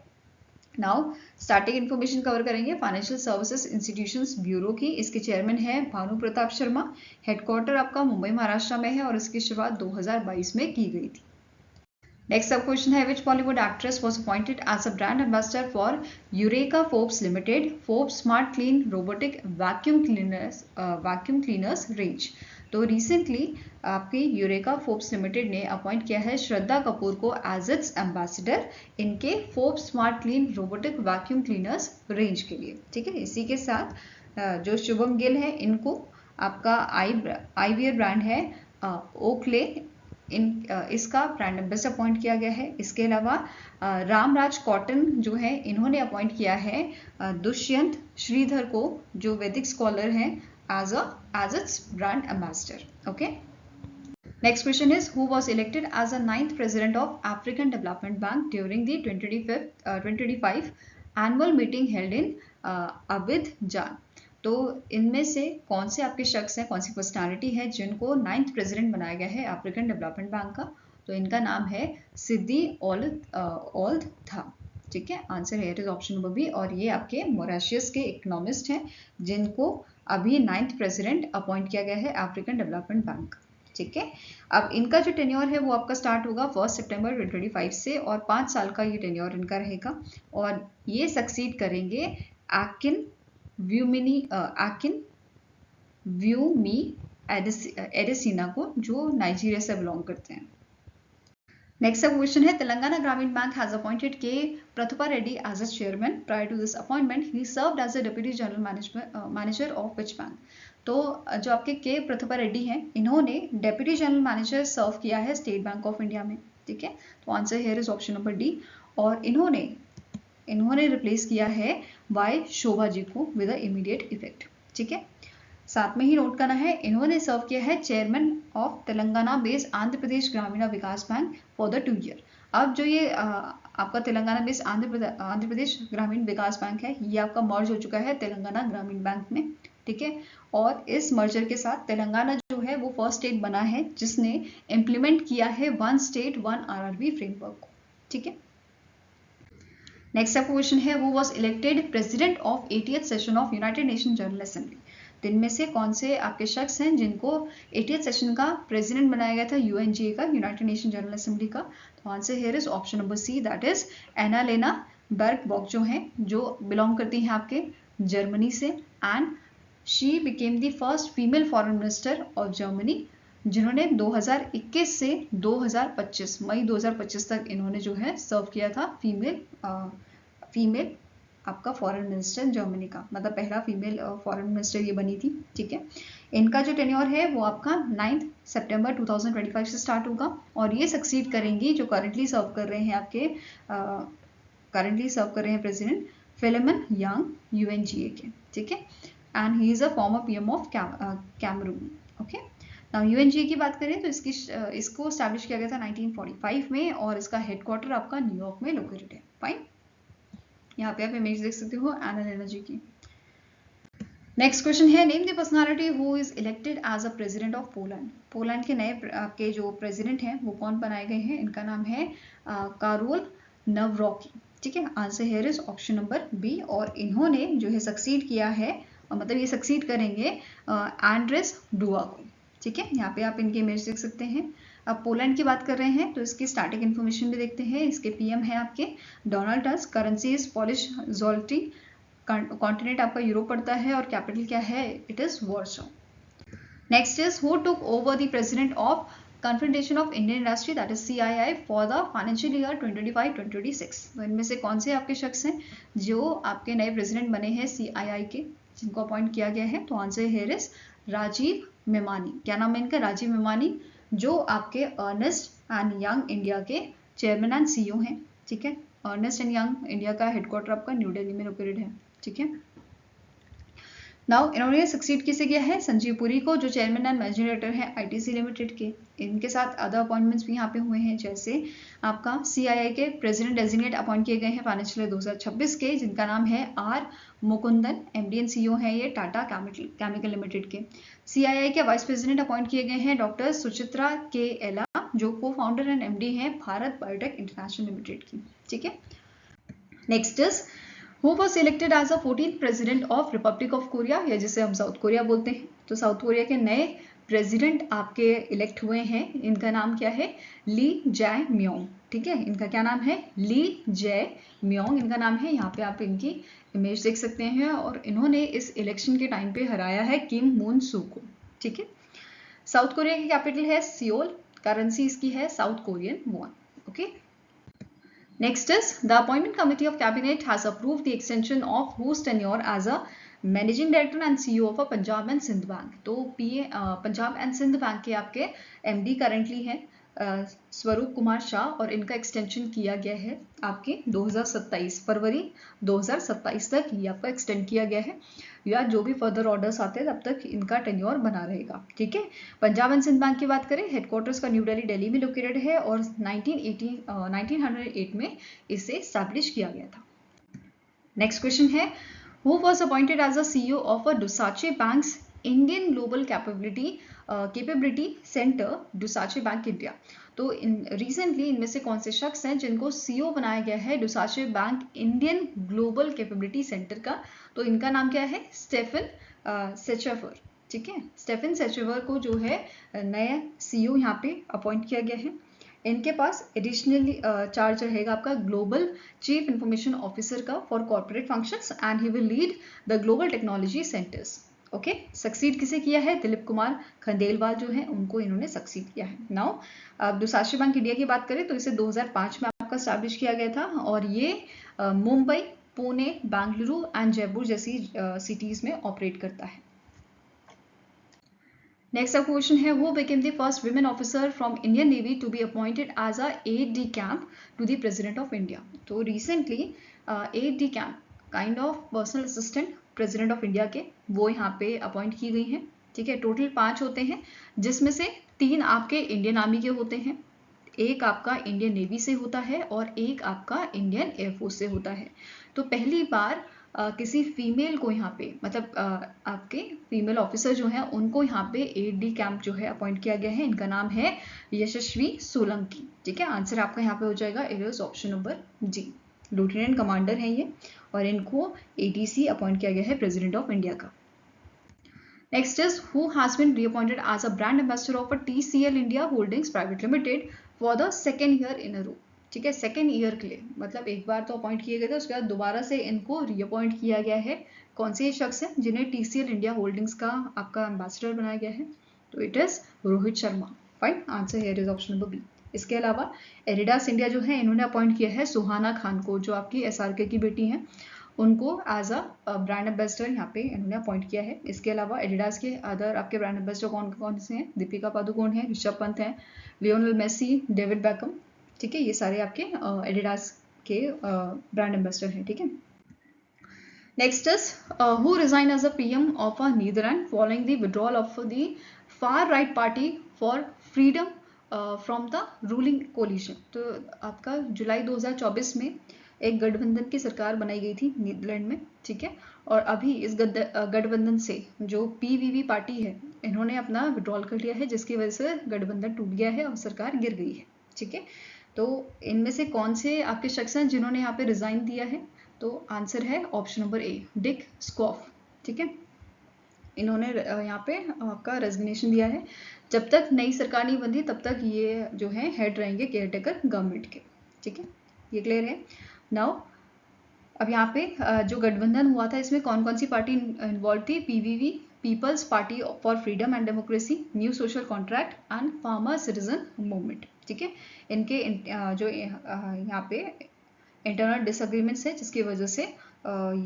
नाउ स्टार्टिंग इन्फॉर्मेशन कवर करेंगे फाइनेंशियल सर्विसेज इंस्टीट्यूशंस ब्यूरो की। इसके चेयरमैन है भानु प्रताप शर्मा, हेडक्वार्टर आपका मुंबई महाराष्ट्र में है, और इसकी शुरुआत 2022 में की गई थी। नेक्स्ट सब क्वेश्चन है which Bollywood actress was appointed as a brand ambassador for Eureka Forbes limited Forbes smart clean robotic vacuum cleaners range. तो रिसेंटली आपकी यूरेका फोर्ब्स लिमिटेड ने अपॉइंट किया है श्रद्धा कपूर को एज इट्स एम्बेसडर इनके Forbes smart clean robotic vacuum cleaners range के लिए, ठीक है। इसी के साथ जो शुभम गिल है इनको आपका आईवियर ब्रांड है ओकले इसका ब्रांड एम्बेसडर अपॉइंट किया गया है। इसके अलावा रामराज कॉटन जो है इन्होंने अपॉइंट किया है दुष्यंत श्रीधर को, जो वैदिक स्कॉलर हैं, as its brand ambassador. Okay. Next question is who was elected as a 9th president of African Development Bank during the 2025 annual meeting held in Abidjan. तो इनमें से कौन से आपके शख्स हैं, कौन सी पर्सनालिटी है जिनको 9th प्रेसिडेंट बनाया गया है अफ्रीकन डेवलपमेंट बैंक का। तो इनका नाम है सिद्दी ओल्ड था, ठीक है। आंसर है it is option number B, और ये आपके मॉरिशस के इकोनॉमिस्ट हैं जिनको अभी 9th प्रेसिडेंट अपॉइंट किया गया है अफ्रीकन डेवलपमेंट बैंक, ठीक है। अब इनका जो टेन्योर है वो आपका स्टार्ट होगा 1 सितंबर 2025 से, और 5 साल का ये टेन्योर इनका रहेगा, और ये सक्सीड करेंगे आकिन व्यूमी एडेसिना को, जो नाइजीरिया से बिलोंग करते हैं। नेक्स्ट सब क्वेश्चन है तेलंगाना ग्रामीण bank has appointed K Prathupa Reddy as a chairman. Prior to this appointment he served as a deputy general manager of which bank. तो जो आपके के प्रथुपा रेड्डी हैं इन्होंने डेप्यूटी जनरल मैनेजर सर्व किया है स्टेट बैंक ऑफ इंडिया में, ठीक है, तो answer here is option number D. और इन्होंने रिप्लेस किया है वाई शोभा जी को विद इमीडिएट इफेक्ट। ठीक है, साथ में ही नोट करना है, इन्होंने सर्व किया है chairman of Telangana based Andhra Pradesh Grameena Vikas bank for the 2 year. अब जो ये आपका तेलंगाना बेस्ड आंध्र प्रदेश ग्रामीण विकास बैंक है, ये आपका मर्ज हो चुका है तेलंगाना ग्रामीण बैंक में। ठीक है, और इस मर्जर के साथ तेलंगाना जो है वो फर्स्ट स्टेट बना है जिसने इम्प्लीमेंट किया है 1 स्टेट 1 RRB फ्रेमवर्क को। ठीक है, नेक्स्ट आपका क्वेश्चन है, वो was elected president of 80th session of United nation general assembly. तो इनमें से कौन से आपके शख्स हैं जिनको 80th सेशन का प्रेसिडेंट बनाया गया था यूएनजीए का, यूनाइटेड नेशन जनरल असेंबली का? तो answer here is option number C, that is Annalena Baerbock जो है, जो बिलोंग करती हैं आपके जर्मनी से, and she became the first female foreign minister of Germany, जिन्होंने 2021 से 2025 मई 2025 तक इन्होंने जो है सर्व किया था फीमेल आपका फॉरेन मिनिस्टर जर्मनी का, मतलब पहला फीमेल फॉरेन मिनिस्टर ये बनी थी। ठीक है, इनका जो टेन्योर है वो आपका 9 सितंबर 2025 से स्टार्ट होगा और ये सक्सीड करेंगी जो करंटली सर्व कर रहे हैं प्रेसिडेंट फिलिमन यांग यूएनजीए के। ठीक है, and he is a former PM of Cameroon. Okay, now UNGA की बात करें तो इसको स्टैब्लिश किया गया था 1945 में और इसका हेडक्वार्टर आपका न्यूयॉर्क में लोकेटेड है। फाइन, यहाँ पे आप इमेज देख सकते हो एनालेना जी की। नेक्स्ट क्वेश्चन है, name the personality who is elected as a president of Poland. Poland के नए आपके जो प्रेसिडेंट हैं वो कौन बनाए गए हैं? इनका नाम है कारोल नवरोकी। ठीक है, answer here is option number B. और इन्होंने जो है सक्सीड किया है, मतलब ये सक्सीड करेंगे एंड्रेस डुआ को। ठीक है, यहाँ पे आप इनकी इमेज देख सकते हैं। अब पोलैंड की बात कर रहे हैं तो इसकी स्टैटिक इन्फॉर्मेशन भी देखते हैं। इसके पीएम है आपके Donald Tusk, currency is Polish zloty, continent आपका यूरोप पड़ता है और कैपिटल क्या है? It is Warsaw. Next is who took over the president of confederation of Indian industry, that is CII for the financial year 2025-2026। तो इनमें से कौन से आपके शख्स हैं जो आपके नए प्रेसिडेंट बने हैं CII के, जिनको अपॉइंट किया गया है? तो answer here is Rajiv Memani. क्या नाम है इनका? राजीव मेमानी, जो आपके अर्नेस्ट एंड यंग इंडिया के चेयरमैन एंड CEO हैं। ठीक है, अर्नेस्ट एंड यंग इंडिया का हेडक्वार्टर आपका न्यू दिल्ली में लोकेटेड है। ठीक है, नाउ इन्होंने सक्सीड किसे किया है? संजीव पुरी को, जो चेयरमैन एंड मैनेजिंग डायरेक्टर है ITC लिमिटेड के। इनके साथ अदर अपॉइंटमेंट्स भी यहाँ पे हुए हैं, जैसे आपका CII के प्रेसिडेंट डेजिग्नेट अपॉइंट किए गए हैं फाइनेंशियल ईयर 2026 के, जिनका नाम है R Mukundan, MD and CEO है ये टाटा केमिकल लिमिटेड के। CII के वाइस प्रेसिडेंट अपॉइंट किए गए हैं डॉक्टर सुचित्रा के एला, जो को फाउंडर एंड MD हैं भारत बायोटेक इंटरनेशनल लिमिटेड की। ठीक है, next is who was elected as a 14th president of republic of Korea, या जिसे हम साउथ कोरिया बोलते हैं। तो साउथ कोरिया के नए प्रेसिडेंट आपके इलेक्ट हुए हैं, इनका नाम क्या है? ली जय म्योंग। ठीक है, इनका क्या नाम है? ली जय म्योंग इनका नाम है। यहाँ पे आप इनकी इमेज देख सकते हैं और इन्होंने इस इलेक्शन के टाइम पे हराया है किम मून सू को। ठीक है, साउथ कोरिया की कैपिटल है सियोल, करेंसी इसकी है south Korean von. Okay, next is the appointment committee of cabinet has approved the extension of whose tenure as a managing director and CEO of Punjab and Sindh bank. तो Punjab and Sindh bank के आपके MD currently हैं स्वरूप कुमार शाह, और इनका extension किया गया है आपके 2027 फरवरी 2027 तक ये आपका एक्सटेंड किया गया है, या जो भी फर्दर ऑर्डर्स आते हैं तब तक इनका टेन्योर बना रहेगा। ठीक है, पंजाब एंड सिंध बैंक की बात करें, हेडक्वार्टर्स का न्यू दिल्ली में लोकेटेड है और 1908 में इसे स्टैब्लिश किया गया था। नेक्स्ट क्वेश्चन है, who was appointed as a CEO of a Dusache Bank's Indian Global Capability Center, Dusache Bank India। तो रिसेंटली इनमें से कौन से शख्स हैं जिनको CEO बनाया गया है Dusache Bank Indian global capability centre का? तो इनका नाम क्या है? स्टेफन सेचेवर। ठीक है, स्टेफन सेचेवर को जो है नया CEO यहाँ पे अपॉइंट किया गया है। इनके पास एडिशनली चार्ज रहेगा आपका ग्लोबल चीफ इंफॉर्मेशन ऑफिसर का for corporate functions, and he will lead the global technology centres. Okay, succeed किसे किया है? दिलीप कुमार खंडेलवाल जो है उनको इन्होंने सक्सीड किया है। नाउ अब दुसाशी बैंक इंडिया की बात करें तो इसे 2005 में आपका स्टैब्लिश किया गया था और ये मुंबई, पुणे, बेंगलुरु एंड जयपुर जैसी सिटीज में ऑपरेट करता है। नेक्स्ट आपका क्वेश्चन है, who became the first women officer from Indian navy to be appointed as a aide-de-camp to the president of India. तो recently aide-de-camp kind of personal assistant president of India के वो यहाँ पे appoint की गई हैं। ठीक है, टोटल 5 होते हैं, जिसमें से 3 आपके इंडियन आर्मी के होते हैं, एक आपका इंडियन नेवी से होता है और एक आपका इंडियन एयरफोर्स से होता है। तो पहली बार किसी फीमेल को यहाँ पे मतलब आपके फीमेल ऑफिसर जो है उनको यहाँ पे एड-डी-कैम्प जो है अपॉइंट किया गया है। इनका नाम है यशस्वी सोलंकी। ठीक है, आंसर आपका यहाँ पे हो जाएगा, it is option number G. Lieutenant commander है ये और इनको एटीसी अपॉइंट किया गया है प्रेसिडेंट ऑफ इंडिया का। Next is, who has been reappointed as a brand ambassador of TCL India holdings private limited for the second year in a row. ठीक है, सेकेंड ईयर के लिए, मतलब एक बार तो अपॉइंट किए गए थे, उसके बाद दोबारा से इनको रीअपॉइंट किया गया है। कौन से शख्स हैं जिन्हें TCL इंडिया होल्डिंग्स का आपका एम्बेसडर बनाया गया है? तो it is Rohit Sharma. Fine, answer here is option number B. इसके अलावा एडिडास इंडिया जो है इन्होंने अपॉइंट किया है सुहाना खान को, जो आपकी SRK की बेटी हैं, उनको एज अ ब्रांड एम्बेसडर यहाँ पे इन्होंने अपॉइंट किया है। इसके अलावा एडिडास के अदर आपके ब्रांड एम्बेसडर कौन कौन से हैं? दीपिका पादुकोण है, ऋषभ पंत है, लियोनेल मेसी, डेविड बैकम। ठीक है, ये सारे आपके एडिडास के ब्रांड एम्बेसडर हैं। ठीक है, next is, who resign as a PM of a Netherland following the withdrawal of the far right party for freedom from the ruling coalition. तो आपका जुलाई 2024 में एक गठबंधन की सरकार बनाई गई थी नीदरलैंड में। ठीक है, और अभी इस गठबंधन से जो PVV पार्टी है इन्होंने अपना विड्रॉल कर लिया है, जिसकी वजह से गठबंधन टूट गया है और सरकार गिर गई है। ठीक है, तो इनमें से कौन से आपके शख्स हैं जिन्होंने यहाँ पे रिजाइन दिया है? तो आंसर है ऑप्शन नंबर ए, डिक स्कॉफ। ठीक है, इन्होंने यहाँ पे आपका रेजिग्नेशन दिया है। जब तक नई सरकार नहीं बनती तब तक ये जो है हेड रहेंगे केयरटेकर गवर्नमेंट के। ठीक है, ये क्लियर है। नाउ अब यहाँ पे जो गठबंधन हुआ था इसमें कौन कौन सी पार्टी इन्वॉल्व थी? PVV, people's party for freedom and democracy, new social contract and farmer citizen movement. ठीक है, इनके जो यहाँ पे इंटरनल डिसएग्रीमेंट्स है, जिसकी वजह से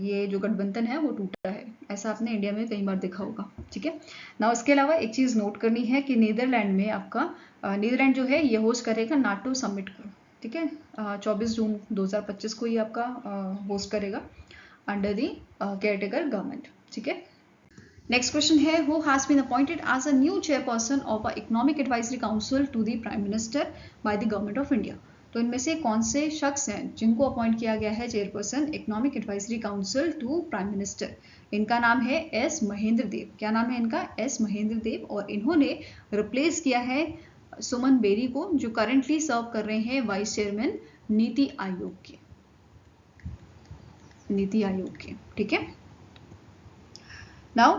ये जो गठबंधन है वो टूटा है। ऐसा आपने इंडिया में कई बार देखा होगा। ठीक है, ना इसके अलावा एक चीज़ नोट करनी है कि नीदरलैंड में आपका नीदरलैंड जो है ये होस्ट करेगा नाटो समिट को। ठीक है, 24 जून 2025 को ये आपका होस्ट करेगा अंडर दी केयरटेकर गवर्नमेंट। ठीक है, नेक्स्ट क्वेश्चन है, who has been appointed as a new chairperson of a economic advisory council to the prime minister by the government of India. तो इनमें से कौन से शख्स हैं जिनको अपॉइंट किया गया है chairperson economic advisory council to prime minister? इनका नाम है S महेंद्र देव। क्या नाम है इनका? S महेंद्र देव। और इन्होंने रिप्लेस किया है सुमन बेरी को, जो करंटली सर्व कर रहे हैं वाइस चेयरमैन नीति आयोग के। ठीक है, नाउ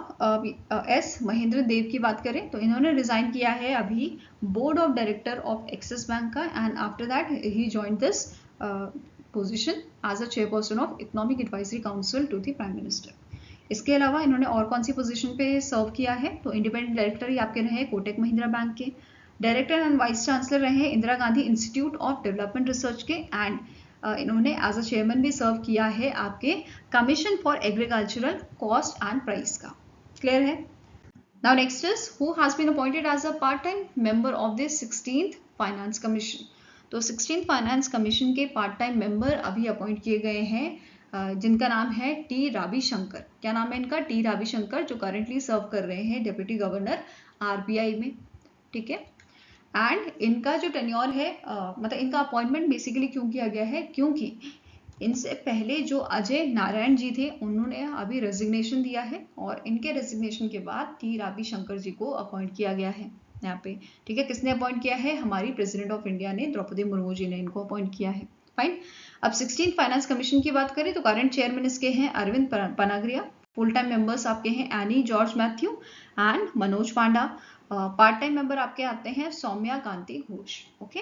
S महेंद्र देव की बात करें तो इन्होंने रिजाइन किया है अभी board of director of Axis bank का, and after that he joined this position as a chairperson of economic advisory council to the prime minister. इसके अलावा इन्होंने और कौन सी पोजीशन पे सर्व किया है? तो इंडिपेंडेंट डायरेक्टर ही आपके रहे कोटक महिंद्रा बैंक के, डायरेक्टर एंड वाइस चांसलर रहे Indira Gandhi institute of development research के, एंड इन्होंने एज अ चेयरमैन भी सर्व किया है आपके commission for agricultural cost and price का। क्लियर है? Now next is, who has been appointed as a part time member of the 16th finance commission. तो 16th finance commission के part time member अभी appoint किए गए हैं, जिनका नाम है टी रविशंकर। क्या नाम है इनका? टी रविशंकर, जो करेंटली सर्व कर रहे हैं डिप्टी गवर्नर RBI में। ठीक है, एंड इनका जो टेन्योर है मतलब इनका अपॉइंटमेंट बेसिकली क्यों किया गया है? क्योंकि इनसे पहले जो अजय नारायण जी थे उन्होंने अभी रेजिग्नेशन दिया है, और इनके रेजिग्नेशन के बाद टी रविशंकर जी को अपॉइंट किया गया है यहाँ पे। ठीक है, किसने अपॉइंट किया है? हमारी प्रेसिडेंट ऑफ इंडिया ने, द्रौपदी मुर्मू जी ने इनको अपॉइंट किया है। फाइन, अब 16th फाइनेंस कमीशन की बात करें तो करंट चेयरमैन इसके हैं Arvind Panagariya. Full time members आपके हैं Annie George Mathew and Manoj Panda. Part time member आपके आते हैं Soumya Kanti Ghosh. Okay,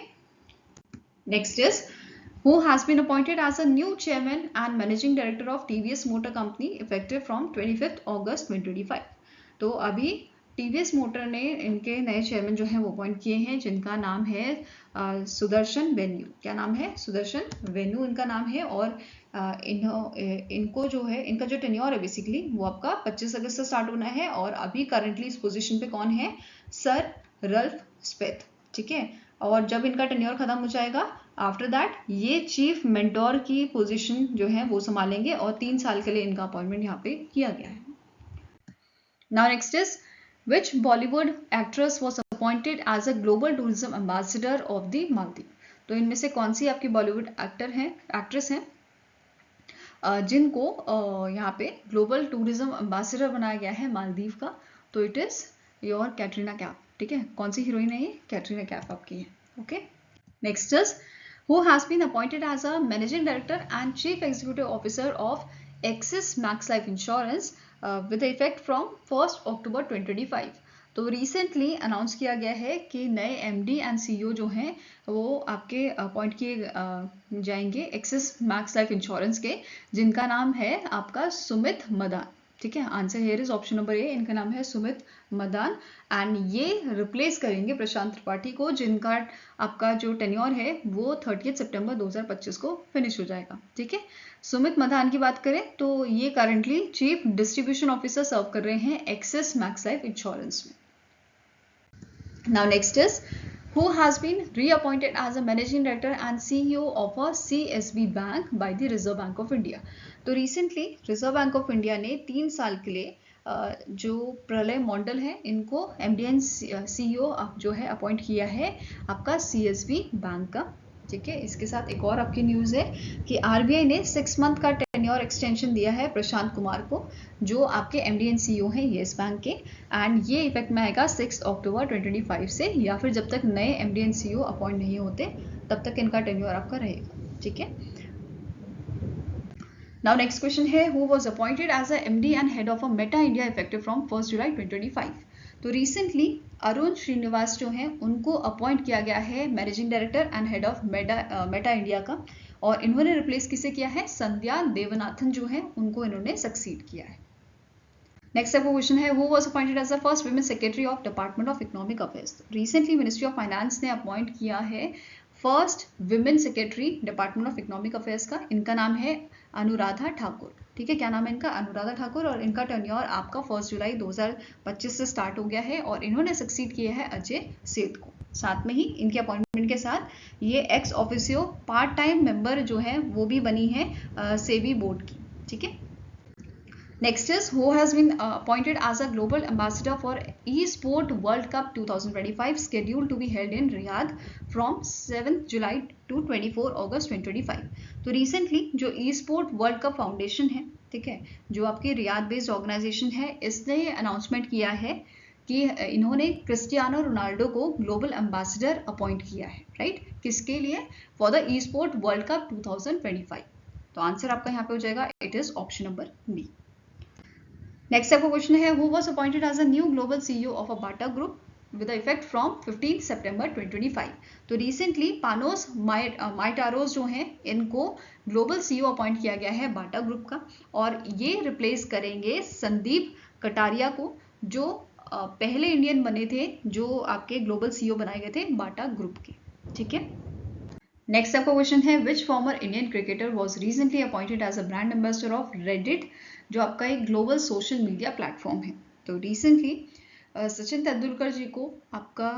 next is, who has been appointed as a new chairman and managing director of TVS Motor Company effective from 25th August 2025। तो अभी TVS motor ने इनके नए चेयरमैन जो हैं वो अपॉइंट किए हैं, जिनका नाम है सुदर्शन वेन्यू। क्या नाम है? सुदर्शन वेन्यू इनका नाम है। और इनको जो है, इनका जो टेन्योर है बेसिकली वो आपका 25 अगस्त से स्टार्ट होना है। और अभी करंटली इस पोजीशन पे कौन है? सर रल्फ स्पेथ। ठीक है। और जब इनका टेन्योर खत्म हो जाएगा, आफ्टर दैट ये चीफ मेंटोर की पोजीशन जो है वो संभालेंगे और 3 साल के लिए इनका अपॉइंटमेंट यहाँ पे किया गया है। Now next is which Bollywood actress was appointed as a global tourism ambassador of the Maldives? तो इनमें से कौन सी आपकी बॉलीवुड एक्ट्रेस हैं जिनको यहाँ पे ग्लोबल टूरिज्म एम्बेसडर बनाया गया है मालदीव का? तो it is your Katrina Kaif. ठीक है। कौन सी हीरोइन है ये? कैटरीना कैफ आपकी है। Okay. Next is who has been appointed as a managing director and chief executive officer of Axis Max Life Insurance with effect from 1st October 2025। तो रिसेंटली अनाउंस किया गया है कि नए एमडी एंड सीईओ जो हैं वो आपके अपॉइंट किए जाएंगे एक्सिस मैक्स लाइफ इंश्योरेंस के, जिनका नाम है आपका सुमित मदान। ठीक है। Answer here is option number ए। इनका नाम है सुमित मदान एंड ये रिप्लेस करेंगे प्रशांत त्रिपाठी को, जिनका आपका जो टेन्योर है वो 30 सितंबर 2025 को फिनिश हो जाएगा। ठीक है। सुमित मदान की बात करें तो ये करंटली चीफ डिस्ट्रीब्यूशन ऑफिसर सर्व कर रहे हैं एक्सिस मैक्स लाइफ इंश्योरेंस में। Now next is who has been reappointed as a managing director and CEO of a CSB bank by the Reserve Bank of India। तो recently reserve Bank of India ने 3 साल के लिए जो प्रलय मंडल है इनको एमडी एंड सीईओ जो है अपॉइंट किया है आपका CSB बैंक का। ठीक है। इसके साथ एक और आपकी न्यूज़ है कि आरबीआई ने 6 मंथ का टेन्योर एक्सटेंशन दिया है प्रशांत कुमार को, जो आपके एमडी एंड सीईओ हैं येस बैंक के, एंड ये इफेक्ट में आएगा 6 अक्टूबर 2025 से, या फिर जब तक नए एमडी एंड सीईओ अपॉइंट नहीं होते तब तक इनका टेन्योर आपका रहेगा। ठीक है। Now next question है who was appointed as a MD and head of a Meta India effective from 1st July 2025। तो रिसेंटली अरुण श्रीनिवास जो हैं उनको अपॉइंट किया गया है managing director and head of Meta India का, और इन्होंने रिप्लेस किसे किया है? संध्या देवनाथन जो है उनको इन्होंने सक्सीड किया है। नेक्स्ट आपका क्वेश्चन है who was appointed as the first women secretary of Department of Economic Affairs। Recently ministry of finance ने अपॉइंट किया है first women secretary department of economic affairs का। इनका नाम है अनुराधा ठाकुर। ठीक है। क्या नाम है इनका? अनुराधा ठाकुर। और इनका टेन्योर आपका 1 जुलाई 2025 से स्टार्ट हो गया है और इन्होंने सक्सीड किया है अजय सेठ को। साथ में ही इनके अपॉइंटमेंट के साथ ये ex officio part time member जो है वो भी बनी है सेबी बोर्ड की। ठीक है। Next is who has been appointed as a global ambassador for eSport World Cup 2025 scheduled to be held in Riyadh from 7th July to 24 August 2025। तो रिसेंटली जो eSport World Cup फाउंडेशन है, ठीक है, जो आपकी रियाद बेस्ड ऑर्गेनाइजेशन है, इसने ये अनाउंसमेंट किया है कि इन्होंने क्रिस्टियानो रोनाल्डो को ग्लोबल एम्बेसडर अपॉइंट किया है। राइट। किसके लिए? For the eSport World Cup 2025। तो आंसर आपका यहाँ पे हो जाएगा it is option number B. Next आपका क्वेश्चन है who was appointed as a new global CEO of a Bata Group with effect from 15 September 2025। तो रिसेंटली पानोस माइटारोस जो हैं इनको ग्लोबल सीईओ अपॉइंट किया गया है बाटा ग्रुप का, और ये रिप्लेस करेंगे संदीप कटारिया को, जो पहले इंडियन बने थे जो आपके ग्लोबल सीईओ बनाए गए थे बाटा ग्रुप के। ठीक है। नेक्स्ट आपका क्वेश्चन है which former Indian cricketer was recently appointed as a brand ambassador of Reddit, जो आपका एक ग्लोबल सोशल मीडिया प्लेटफॉर्म है। तो रिसेंटली सचिन तेंदुलकर जी को आपका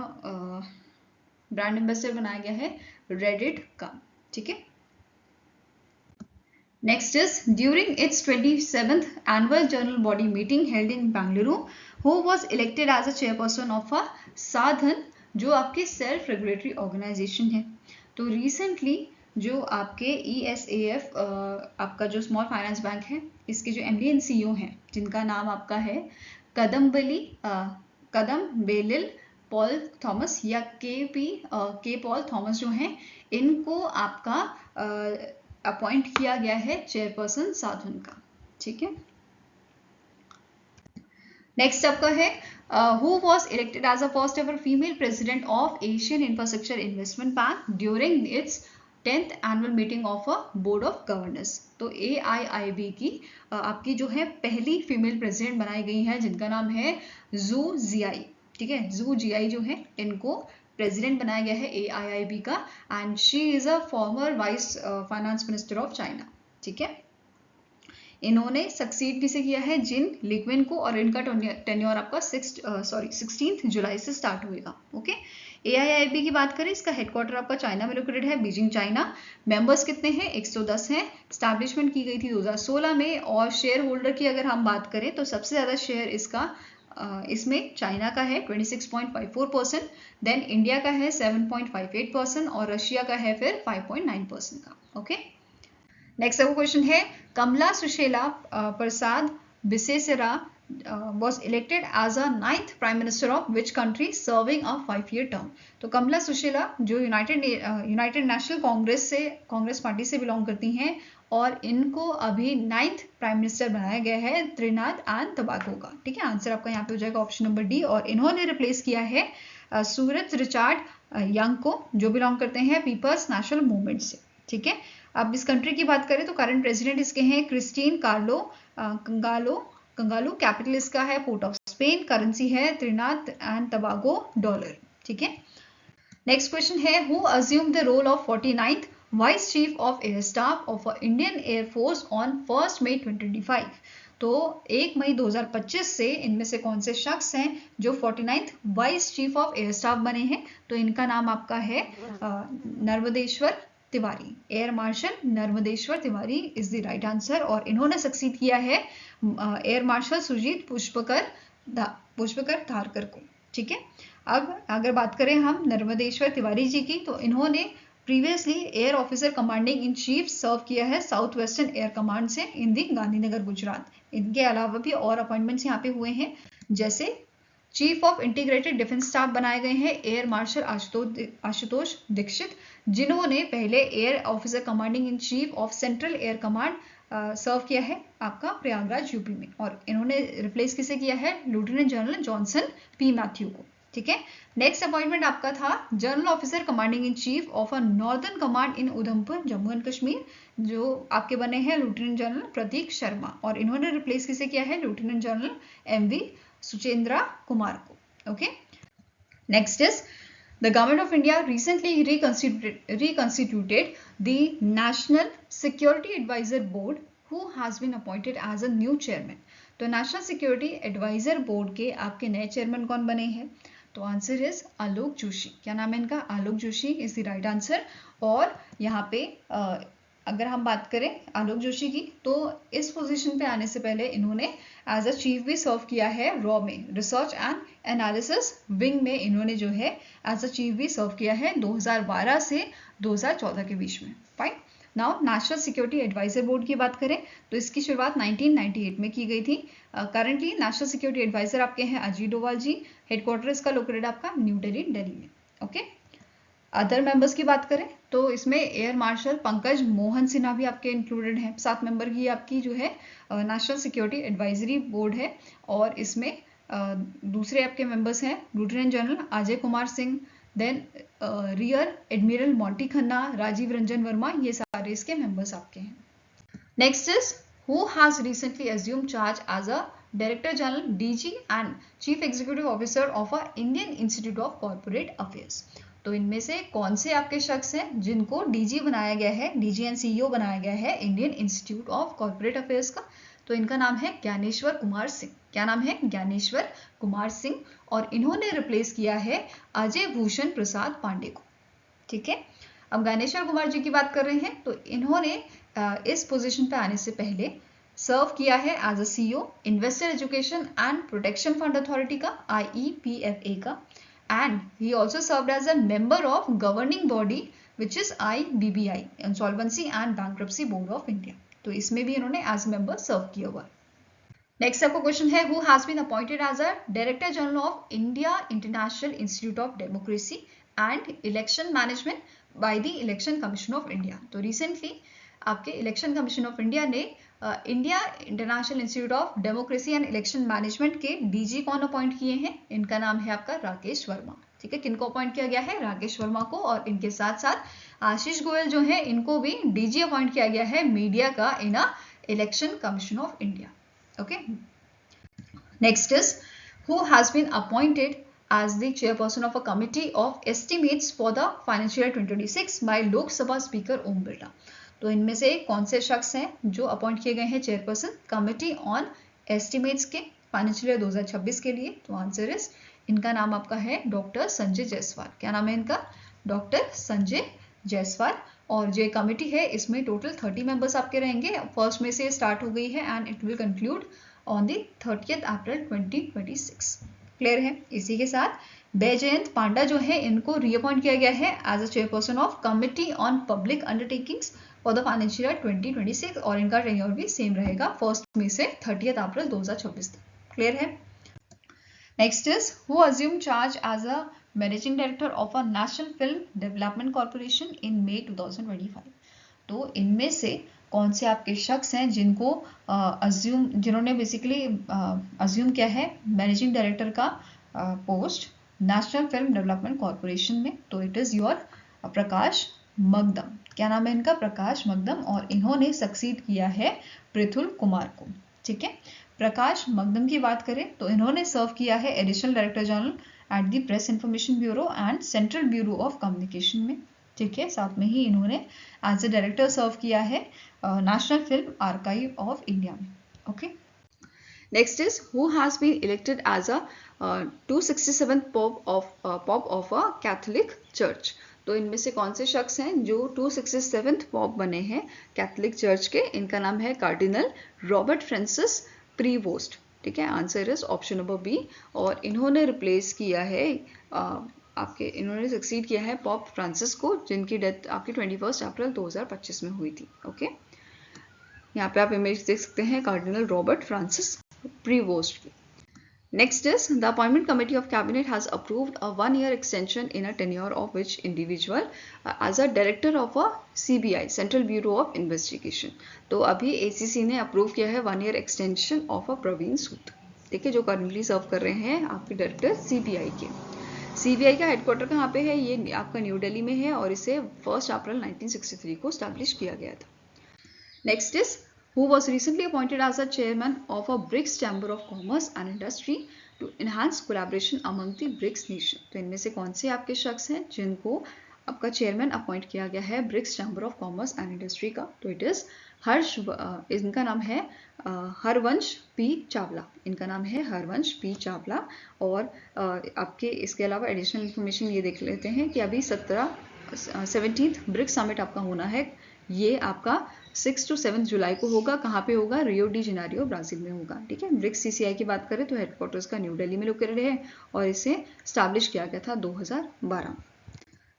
ब्रांड एम्बेसडर बनाया गया है रेडिट का। ठीक है। Next is during its 27th annual general body meeting held in Bengaluru who was elected as a chairperson of a Sadhan, जो आपके सेल्फ रेगुलेटरी ऑर्गेनाइजेशन है। तो रिसेंटली जो आपके ESAF आपका जो स्मॉल फाइनेंस बैंक है, इसके जो MD एंड CEO हैं, जिनका नाम आपका है कदम बेलिल पॉल थॉमस या के पॉल थॉमस जो हैं, इनको आपका अपॉइंट किया गया है चेयरपर्सन साधन का। ठीक है। नेक्स्ट आपका है who was elected as the first ever female president of Asian Infrastructure Investment Bank during its 10th annual meeting of a board of governors. तो AIIB की आपकी जो है पहली फीमेल प्रेसिडेंट बनाई गई है, जिनका नाम है जू जियाई। ठीक है, जू जियाई जो है इनको प्रेसिडेंट बनाया गया है AIIB का, and she is a farmer vice finance minister of China. ठीक है, इन्होंने सक्सीड किसे किया है, जिन लिक्विन को, और इनका टेन्योर आपका 16 जुलाई से स्टार्ट होएगा। ओके, AIIB की बात करें, इसका हेडक्वार्टर आपका चाइना में लोकेटेड है, बीजिंग चाइना। मेंबर्स कितने हैं, 110 हैं। स्टैब्लिशमेंट की गई थी 2016 में, और शेयर होल्डर की अगर हम बात करें तो सबसे ज़्यादा शेयर इसमें चाइना का है 26.54%, देन इंडिया का है 7.58% और रशिया का है फिर 5.9% का। ओके, नेक्स्ट आपको क्वेश्चन है, कमला सुशीला प्रसाद बिसेसरा was elected as a 9th prime minister of which country serving a 5-year term। तो कमला सुशीला जो यूनाइटेड नेशनल कांग्रेस पार्टी से बिलोंग करती हैं, और इनको अभी 9th प्राइम मिनिस्टर बनाया गया है त्रिनाद एंड टोबैगो का। ठीक है, आंसर आपका यहाँ पे हो जाएगा ऑप्शन नंबर डी, और इन्होंने रिप्लेस किया है सूरज रिचार्ड यंग को, जो बिलोंग करते हैं पीपल्स नेशनल मूवमेंट से। ठीक है, अब इस कंट्री की बात करें तो करंट प्रेसिडेंट इसके हैं क्रिस्टीन कंगालो, कैपिटल इसका है पोर्ट ऑफ स्पेन, करेंसी है त्रिनाद एंड टोबैगो डॉलर। ठीक है, नेक्स्ट क्वेश्चन है, who assume the role of 49th vice chief of air staff of Indian air force on 1 May 2025। तो 1 मई 2025 से इनमें से कौन से शख्स हैं जो 49th vice chief of air staff बने हैं, तो इनका नाम आपका है Narmadeshwar Tiwari. Air marshal Narmadeshwar Tiwari is the right answer, और इन्होंने सक्सीड किया है एयर मार्शल सुजीत पुष्पकर धारकर को। ठीक है, अब अगर बात करें हम नर्मदेश्वर तिवारी जी की, तो इन्होंने previously air officer commanding in chief serve किया है साउथ वेस्टर्न एयर कमांड से इन दी गांधीनगर गुजरात। इनके अलावा भी और अपॉइंटमेंट्स यहाँ पे हुए हैं, जैसे chief of integrated defence staff बनाए गए हैं एयर मार्शल आशुतोष दीक्षित, जिन्होंने पहले air officer commanding in chief of central air command serve किया है आपका प्रयागराज यूपी में, और इन्होंने रिप्लेस किसे किया है, lieutenant general Johnson P Matthew को। ठीक है, नेक्स्ट अपॉइंटमेंट आपका था general officer commanding in chief of a northern command in Udhampur Jammu and Kashmir, जो आपके बने हैं लेफ्टिनेंट जनरल प्रतीक शर्मा, और इन्होंने रिप्लेस किसे किया है, लेफ्टिनेंट जनरल MV सुचेंद्रा कुमार को। Okay, next is the government of India recently reconstituted the National Security Advisor Board, who has been appointed as a new chairman। तो नेशनल सिक्योरिटी एडवाइजर बोर्ड के आपके नए चेयरमैन कौन बने हैं, तो आंसर इज आलोक जोशी। क्या नाम है इनका, Alok Joshi is the right answer. और यहाँ पे अगर हम बात करें आलोक जोशी की, तो इस पोजीशन पे आने से पहले इन्होंने एज अ चीफ भी सर्व किया है रॉ में, रिसर्च एंड एनालिसिस विंग में इन्होंने जो है एज अ चीफ भी सर्व किया है 2012 से 2014 के बीच में। Fine, now national security advisor board की बात करें तो इसकी शुरुआत 1998 में की गई थी। करंटली नेशनल सिक्योरिटी एडवाइजर आपके हैं अजीत डोवाल जी, हेडक्वार्टर इसका लोकेटेड आपका न्यू दिल्ली में। ओके, अदर मेंबर्स की बात करें तो इसमें एयर मार्शल पंकज मोहन सिन्हा भी आपके इंक्लूडेड हैं। 7 मेंबर की आपकी जो है नेशनल सिक्योरिटी एडवाइजरी बोर्ड है, और इसमें दूसरे आपके मेंबर्स हैं lieutenant general Ajay Kumar Singh, then rear admiral Monty Khanna, Rajiv Ranjan Verma, ये सारे इसके मेंबर्स आपके हैं। Next is who has recently assume charge as a director general DG and chief executive officer of a Indian institute of corporate affairs. तो इनमें से कौन से आपके शख्स हैं जिनको DG बनाया गया है, DG एंड CEO बनाया गया है Indian institute of corporate affairs का, तो इनका नाम है ज्ञानेश्वर कुमार सिंह। क्या नाम है, ज्ञानेश्वर कुमार सिंह, और इन्होंने रिप्लेस किया है अजय भूषण प्रसाद पांडे को। ठीक है, अब ज्ञानेश्वर कुमार जी की बात कर रहे हैं, तो इन्होंने इस पोजीशन पे आने से पहले सर्व किया है as a CEO investor education and protection fund authority का, IEPFA का, and he also served as a member of governing body which is IBBI, Insolvency and Bankruptcy Board of India। तो इसमें भी इन्होंने एज मेंबर सर्व किया हुआ। Next आपका question है who has been appointed as a director general of India international institute of democracy and election management by the election commission of India. तो recently आपके इलेक्शन कमीशन ऑफ इंडिया ने India international institute of democracy and election management के DG कौन appoint किए हैं, इनका नाम है आपका राकेश वर्मा। ठीक है, किनको अपॉइंट किया गया है? राकेश वर्मा को। और इनके साथ साथ आशीष गोयल जो है इनको भी डीजी अपॉइंट किया गया है मीडिया का in election commission of India. Okay, next is who has been appointed as the chairperson of a committee of estimates for the financial year 2026 by लोक सभा स्पीकर ओम बिरला। तो इनमें से कौन से शख्स हैं जो अपॉइंट किए गए हैं चेयरपर्सन कमिटी ऑन एस्टिमेट्स के फाइनेंशियल ईयर 2026 के लिए? तो आंसर इज, इनका नाम आपका है डॉक्टर संजय जायसवाल। क्या नाम है इनका? डॉक्टर संजय जायसवाल। और जो कमिटी है इसमें टोटल 30 मेंबर्स आपके रहेंगे। फर्स्ट में से स्टार्ट हो गई है and it will conclude on the 30th April 2026। Clear है? इसी के साथ बैजयंत पांडा जो है इनको रीअपॉइंट किया गया है as a chairperson of committee on public undertakings for the financial year 2026 और इनका टेन्योर भी सेम रहेगा, फर्स्ट में से 30th अप्रैल 2026 तक। क्लियर है? Next is who assume charge as a managing director of a national film development corporation in May 2025। तो इनमें से कौन से आपके शख्स हैं जिनको जिन्होंने बेसिकली अज्यूम किया है मैनेजिंग डायरेक्टर का post national film development corporation में? तो इट इज योर प्रकाश मगदम। क्या नाम है इनका? प्रकाश मगदम। और इन्होंने सक्सीड किया है पृथुल कुमार को। ठीक है, प्रकाश मगदम की बात करें तो इन्होंने सर्व किया है additional director general at the press information bureau and central bureau of communication में। ठीक है, साथ में ही इन्होंने एज ए डायरेक्टर सर्व किया है national film archive of India में। Okay, next is who has been elected as a 267th pope of a Catholic church. तो इनमें से कौन से शख्स हैं जो 267th पोप बने हैं कैथोलिक चर्च के? इनका नाम है कार्डिनल रॉबर्ट फ्रांसिस प्रीवोस्ट। ठीक है, answer is option number B. और इन्होंने रिप्लेस किया है इन्होंने सक्सीड किया है पॉप फ्रांसिस को, जिनकी डेथ आपकी 21 अप्रैल 2025 में हुई थी। ओके, यहाँ पे आप इमेज देख सकते हैं कार्डिनल रॉबर्ट फ्रांसिस प्रीवोस्ट की। Next is the appointment committee of cabinet has approved a 1-year extension in a tenure of which individual as a director of a CBI Central Bureau of Investigation। तो अभी ACC ने approve किया है 1-year extension of a Praveen सूद, ठीक है, जो currently सर्व कर रहे हैं आपके डायरेक्टर CBI के। CBI का हेडक्वार्टर कहाँ पे है? ये आपका न्यू दिल्ली में है और इसे 1 अप्रैल 1963 को स्टैब्लिश किया गया था। Next is who was recently appointed as a chairman of a BRICS Chamber of Commerce and Industry to enhance collaboration among the BRICS nation। तो इनमें से कौन से आपके शख्स हैं जिनको आपका चेयरमैन अपॉइंट किया गया है BRICS chamber of commerce and industry का? तो इट इज इनका नाम है हरवंश पी चावला। इनका नाम है हरवंश पी चावला। और आपके इसके अलावा एडिशनल इन्फॉर्मेशन ये देख लेते हैं कि अभी 17th ब्रिक्स समिट आपका होना है। ये आपका 6 to 7 जुलाई को होगा। कहाँ पे होगा? रियो डी जेनेरियो ब्राजील में होगा। ठीक है, ब्रिक्स CCI की बात करें तो हेडक्वार्टर्स का न्यू दिल्ली में लोकेटेड है और इसे स्टैब्लिश किया गया था 2012।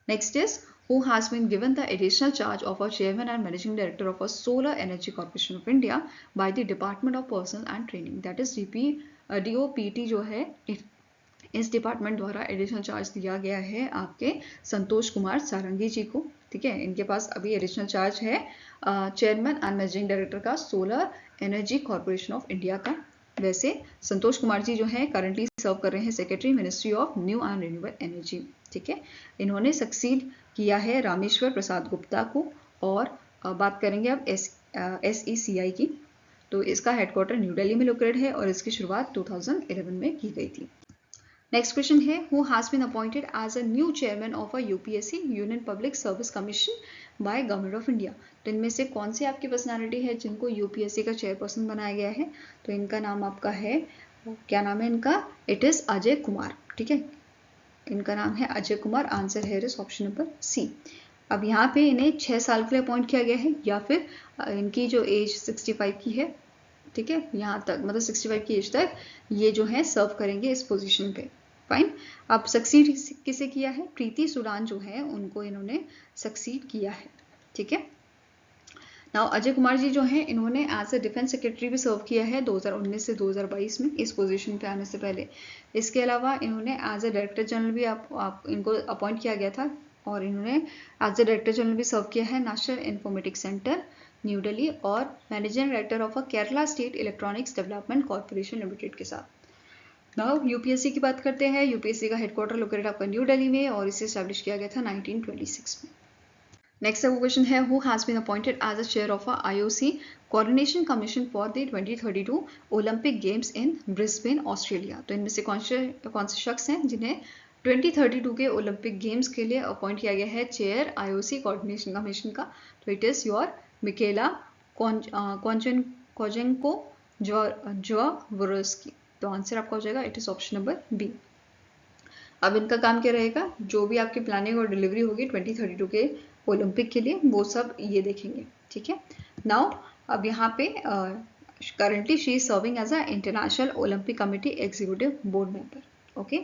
Next is who has been given the additional charge of a chairman and managing director of a solar energy corporation of India by the Department of Personnel and Training, that is DOPT जो है इस department द्वारा additional charge दिया गया है आपके संतोष कुमार सारंगी जी को। ठीक है, इनके पास अभी एडिशनल चार्ज है चेयरमैन एंड मैनेजिंग डायरेक्टर का solar energy corporation of India का। वैसे संतोष कुमार जी जो है करंटली सर्व कर रहे हैं secretary ministry of new and renewable energy. ठीक है, इन्होंने सक्सीड किया है रामेश्वर प्रसाद गुप्ता को। और बात करेंगे अब SECI की, तो इसका हेडक्वार्टर न्यू दिल्ली में लोकेटेड है और इसकी शुरुआत 2011 में की गई थी। नेक्स्ट क्वेश्चन है who has been appointed as a new chairman of a UPSC union public service commission by government of India. तो इनमें से कौन सी आपकी पर्सनालिटी है जिनको UPSC का चेयरपर्सन बनाया गया है? तो इनका नाम आपका है, क्या नाम है इनका? It is Ajay Kumar. ठीक है, इनका नाम है अजय कुमार। आंसर है इज ऑप्शन नंबर सी। अब यहाँ पे इन्हें 6 साल के लिए अपॉइंट किया गया है या फिर इनकी जो एज 65 की है, ठीक है, यहाँ तक मतलब 65 की एज तक ये जो है सर्व करेंगे इस पोजीशन पे। फाइन। अब सक्सीड किसे किया है? प्रीति सुडान जो है उनको इन्होंने सक्सीड किया है। ठीक है, नाउ अजय कुमार जी जो हैं इन्होंने एज ए डिफेंस सेक्रेटरी भी सर्व किया है 2019 से 2022 में इस पोजीशन पे आने से पहले। इसके अलावा इन्होंने एज ए डायरेक्टर जनरल भी इनको अपॉइंट किया गया था और इन्होंने एज ए डायरेक्टर जनरल भी सर्व किया है national informatics centre new Delhi और managing director of a Kerala state electronics development corporation limited के साथ। नाउ यूपीएससी की बात करते हैं। यूपीएससी का हेडक्वार्टर लोकेटेड आपका न्यू दिल्ली में और इसे स्टैब्लिश किया गया था 1926 में। नेक्स्ट क्वेश्चन है, who has been appointed as a chair of IOC coordination commission for the 2032 Olympic games in Brisbane Australia. तो इनमें से कौन से शख्स हैं जिन्हें 2032 के ओलंपिक गेम्स के लिए अपॉइंट किया गया है चेयर IOC कोऑर्डिनेशन कमीशन का? तो it is your Mikaela Cojuangco Jaworski. तो आंसर आपका हो जाएगा it is option number B. अब इनका काम क्या रहेगा, जो भी आपकी प्लानिंग और डिलीवरी होगी 2032 के ओलंपिक के लिए वो सब ये देखेंगे, ठीक है। नाउ अब यहाँ पे currently she is serving as a international Olympic committee executive board member. Okay,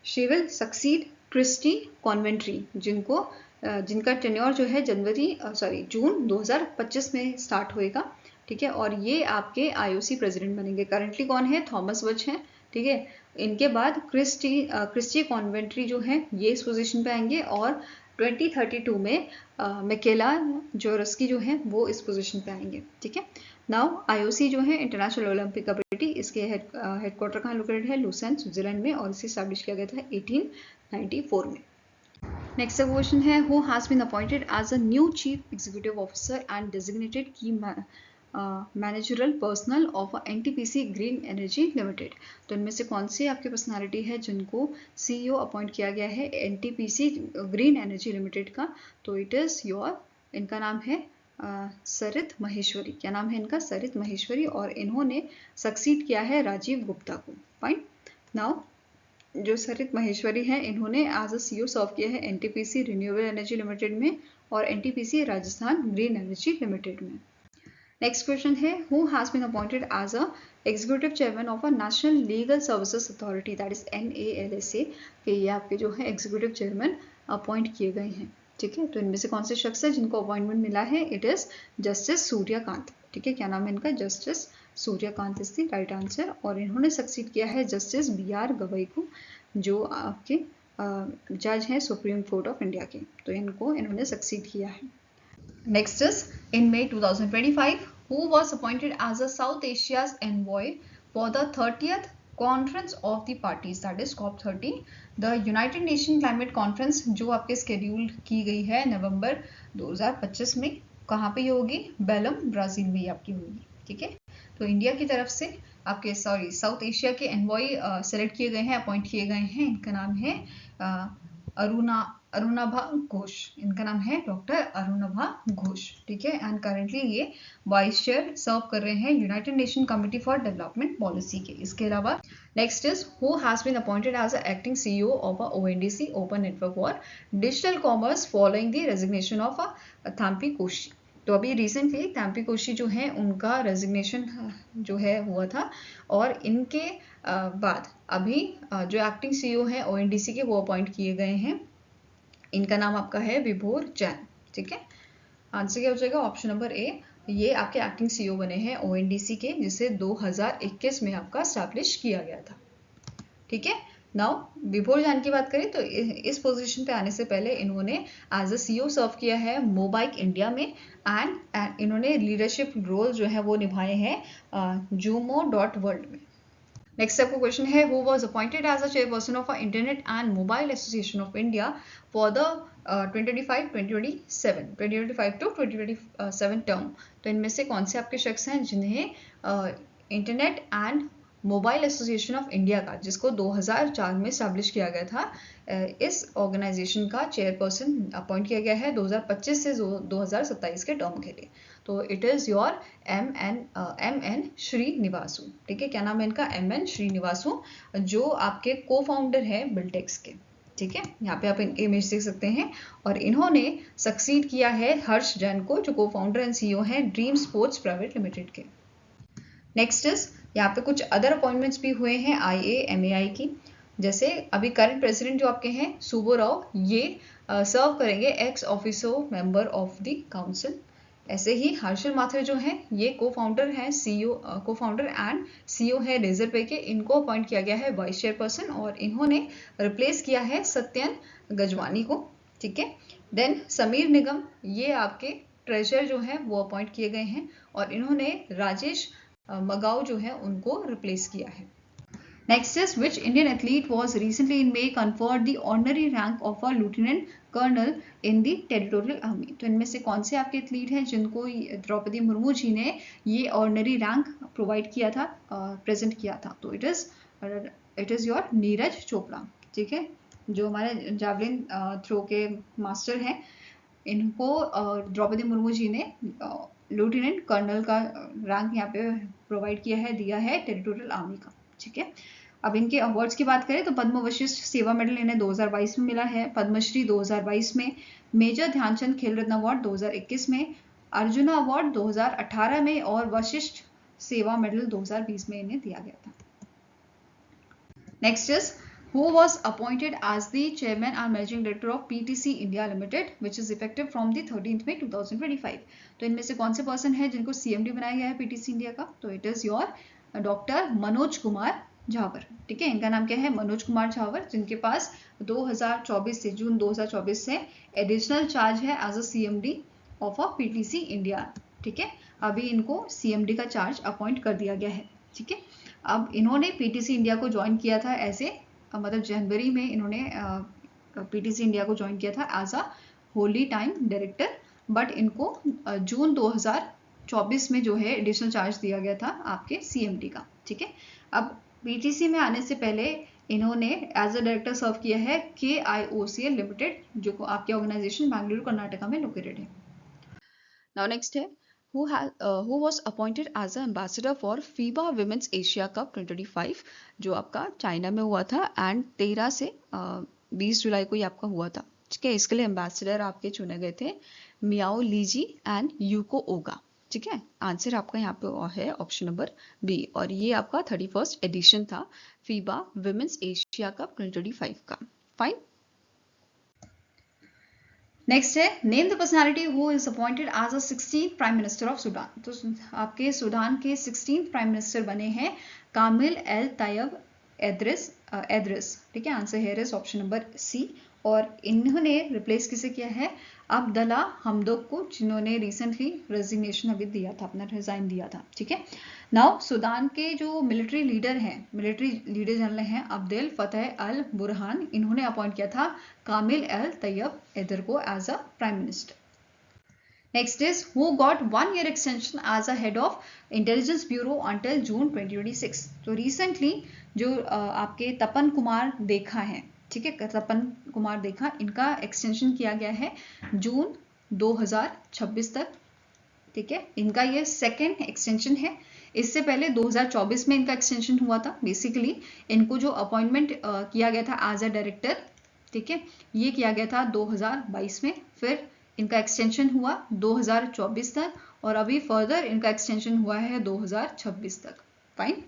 she will succeed Kirsty Coventry जिनका टेन्योर जो है जून 2025 में स्टार्ट होएगा, ठीक है। और ये आपके IOC प्रेसिडेंट बनेंगे। करंटली कौन है? थॉमस बच हैं, ठीक है। इनके बाद क्रिस्टी कॉन्वेंट्री जो है ये इस पोजीशन पे आएंगे और 2032 में मिकेला जोवोरोव्स्की जो है वो इस पोजीशन पे आएंगे, ठीक है। नाउ IOC जो है इंटरनेशनल ओलंपिक कमेटी, इसके हेडक्वार्टर कहाँ लोकेटेड है? लुसेन, स्विट्जरलैंड में, और इसे स्टैब्लिश किया गया था 1894 में। नेक्स्ट क्वेश्चन है, who has been appointed as a new chief executive officer and designated key managerial personnel of NTPC green energy limited. तो इनमें से कौन सी आपकी पर्सनालिटी है जिनको CEO अपॉइंट किया गया है NTPC ग्रीन एनर्जी लिमिटेड का? तो इट इज योर, इनका नाम है सरित माहेश्वरी। क्या नाम है इनका? सरित माहेश्वरी। और इन्होंने सक्सीड किया है राजीव गुप्ता को। फाइन। नाउ जो सरित माहेश्वरी हैं इन्होंने एज अ CEO सर्व किया है NTPC रिन्यूएबल एनर्जी लिमिटेड में और NTPC Rajasthan green energy limited में। नेक्स्ट क्वेश्चन है, who has been appointed as a executive chairman of a national legal services authority that is NALSA। कि ये आपके जो है एग्जीक्यूटिव चेयरमैन अपॉइंट किए गए हैं, ठीक है। तो इनमें से कौन से शख्स है जिनको अपॉइंटमेंट मिला है? इट इज जस्टिस सूर्यकांत, ठीक है। क्या नाम है इनका? Justice Suryakant is the right answer. और इन्होंने सक्सीड किया है जस्टिस BR गवई को, जो आपके जज हैं सुप्रीम कोर्ट ऑफ इंडिया के। तो इन्होंने सक्सीड किया है। Next is, in May 2025, who was appointed as a South Asia's envoy for the 30th Conference of the Parties, that is COP30, the United Nations Climate Conference, जो आपके schedule की गई है नवंबर 2025 में। कहाँ पे होगी? बेलम, ब्राजील में आपकी होगी, ठीक है। तो इंडिया की तरफ से आपके साउथ एशिया के एनवॉय सेलेक्ट किए गए हैं, अपॉइंट किए गए हैं। इनका नाम है अरुणाभा घोष। इनका नाम है डॉक्टर अरुणाभा घोष, ठीक है। एंड करेंटली ये वाइस चेयर सर्व कर रहे हैं United Nation committee for development policy के। इसके अलावा next is, who has been appointed as a acting CEO of ONDC open network for digital commerce following the resignation of Thampy Koshy. तो अभी recently थाम्पी Koshi जो है उनका रेजिग्नेशन जो है हुआ था और इनके बाद अभी जो एक्टिंग CEO है ONDC के वो अपॉइंट किए गए हैं। इनका नाम आपका है विभोर जैन, ठीक है। आंसर क्या हो जाएगा? ऑप्शन नंबर ए। ये आपके एक्टिंग CEO बने हैं ONDC के, जिसे 2021 में आपका स्टैब्लिश किया गया था, ठीक है। नाउ विभोर जैन की बात करें तो इस पोजीशन पे आने से पहले इन्होंने एज अ CEO सर्व किया है मोबाइक इंडिया में एंड इन्होंने लीडरशिप रोल जो है वो निभाए हैं Jumo.world में। नेक्स्ट आपको क्वेश्चन है, who was appointed as a chairperson of internet and mobile association of India for the 2025 to 2027 term. तो इनमें से कौन से आपके शख्स हैं जिन्हें internet and mobile association of India का, जिसको 2004 में स्टैब्लिश किया गया था, इस ऑर्गेनाइजेशन का चेयरपर्सन अपॉइंट किया गया है 2025 से 2027 के टर्म के लिए? तो इट इज योर MN श्रीनिवासु, ठीक है। क्या नाम है इनका? MN श्रीनिवासु, जो आपके को फाउंडर है बिल्टेक्स के, ठीक है। यहाँ पे आप इनके इमेज देख सकते हैं। और इन्होंने सक्सीड किया है हर्ष जैन को, जो को फाउंडर एंड CEO हैं ड्रीम स्पोर्ट्स प्राइवेट लिमिटेड के। नेक्स्ट इज, यहाँ पे कुछ अदर अपॉइंटमेंट्स भी हुए हैं IAMAI की। जैसे अभी करंट प्रेसिडेंट जो आपके हैं सुब्बू राव, ये सर्व करेंगे x officio member of the council. ऐसे ही हर्षल माथुर जो हैं ये को फाउंडर एंड CEO है रेजरपे के। इनको अपॉइंट किया गया है वाइस चेयरपर्सन और इन्होंने रिप्लेस किया है सत्यन गजवानी को, ठीक है। देन समीर निगम, ये आपके ट्रेजर जो है वो अपॉइंट किए गए हैं और इन्होंने राजेश मगाऊ जो है उनको रिप्लेस किया है। Next is which Indian athlete was recently in May conferred the honorary rank of a lieutenant colonel in the territorial army. तो इनमें से कौन से आपके एथलीट हैं जिनको द्रौपदी मुर्मू जी ने ये ऑनररी रैंक प्रोवाइड किया था, प्रेजेंट किया था? तो it is your Neeraj Chopra. ठीक है, जो हमारे जावलिन थ्रो के मास्टर हैं, इनको द्रौपदी मुर्मू जी ने लेफ्टिनेंट कर्नल का रैंक यहाँ पे प्रोवाइड किया है, दिया है टेरिटोरियल आर्मी का। ठीक है, अब इनके अवार्ड्स की बात करें तो पद्म वशिष्ठ सेवा मेडल इन्हें 2022 में मिला है, पद्मश्री 2022 में, मेजर ध्यानचंद खेल रत्न अवार्ड 2021 में, अर्जुना अवार्ड 2018 में और वशिष्ठ सेवा मेडल 2020 में इन्हें दिया गया था। Next is who was appointed as the chairman and managing director of PTC India Limited which is effective from the 13th May 2025। तो इनमें से कौन से पर्सन है जिनको CMD बनाया गया है PTC इंडिया का? तो it is your doctor Manoj Kumar Jhawar. ठीक है, इनका नाम क्या है? मनोज कुमार झावर, जिनके पास 2024 से जून 2024 से एडिशनल चार्ज है as a CMD of a PTC India. ठीक है, अभी इनको CMD का चार्ज अपॉइंट कर दिया गया है। ठीक है, अब इन्होंने PTC इंडिया को ज्वाइन किया था ऐसे, मतलब जनवरी में इन्होंने PTC इंडिया को ज्वाइन किया था as a whole time director, but इनको जून 2024 में जो है एडिशनल चार्ज दिया गया था आपके CMD का। ठीक है, अब PTC में आने से पहले इन्होंने एज अ डायरेक्टर सर्व किया है KIOCL लिमिटेड, जो आपके ऑर्गेनाइजेशन बेंगलुरु कर्नाटका में लोकेटेड है। नाउ नेक्स्ट है who was appointed as an ambassador for FIBA Women's Asia Cup 2025 जो आपका चाइना में हुआ था एंड 13 से 20 जुलाई को ये आपका हुआ था। ठीक है, इसके लिए एम्बेसडर आपके चुने गए थे मियाओ लीजी एंड यूको ओगा। ठीक है, आंसर आपका यहाँ पे है ऑप्शन नंबर बी, और ये आपका 31st एडिशन था FIBA Women's Asia Cup 2025 का। फाइन, नेक्स्ट है name the personality who is appointed as a 16th prime minister of Sudan. तो आपके सूडान के 16th प्राइम मिनिस्टर बने हैं कामिल एल तैयब एद्रिस। ठीक है, answer here is option number C, और इन्होंने रिप्लेस किसे किया है? अब्दुल्ला हमदोक को, जिन्होंने रिसेंटली रेजिग्नेशन अभी दिया था, अपना रिजाइन दिया था। ठीक है, नाउ सूडान के जो मिलिट्री लीडर जनरल हैं अब्देल फतेह अल बुरहान, इन्होंने अपॉइंट किया था कामिल एल तैयब एदर को as a prime minister. Next is who got 1 year extension as a head of intelligence bureau until June 2026। तो recently जो आपके तपन कुमार देखा है, ठीक है, तपन कुमार देखा, इनका एक्सटेंशन किया गया है जून 2026 तक। ठीक है, इनका ये सेकेंड एक्सटेंशन है। इससे पहले 2024 में इनका एक्सटेंशन हुआ था। बेसिकली इनको जो अपॉइंटमेंट किया गया था एज अ डायरेक्टर, ठीक है, ये किया गया था 2022 में, फिर इनका एक्सटेंशन हुआ 2024 तक, और अभी फर्दर इनका एक्सटेंशन हुआ है 2026 तक। Fine,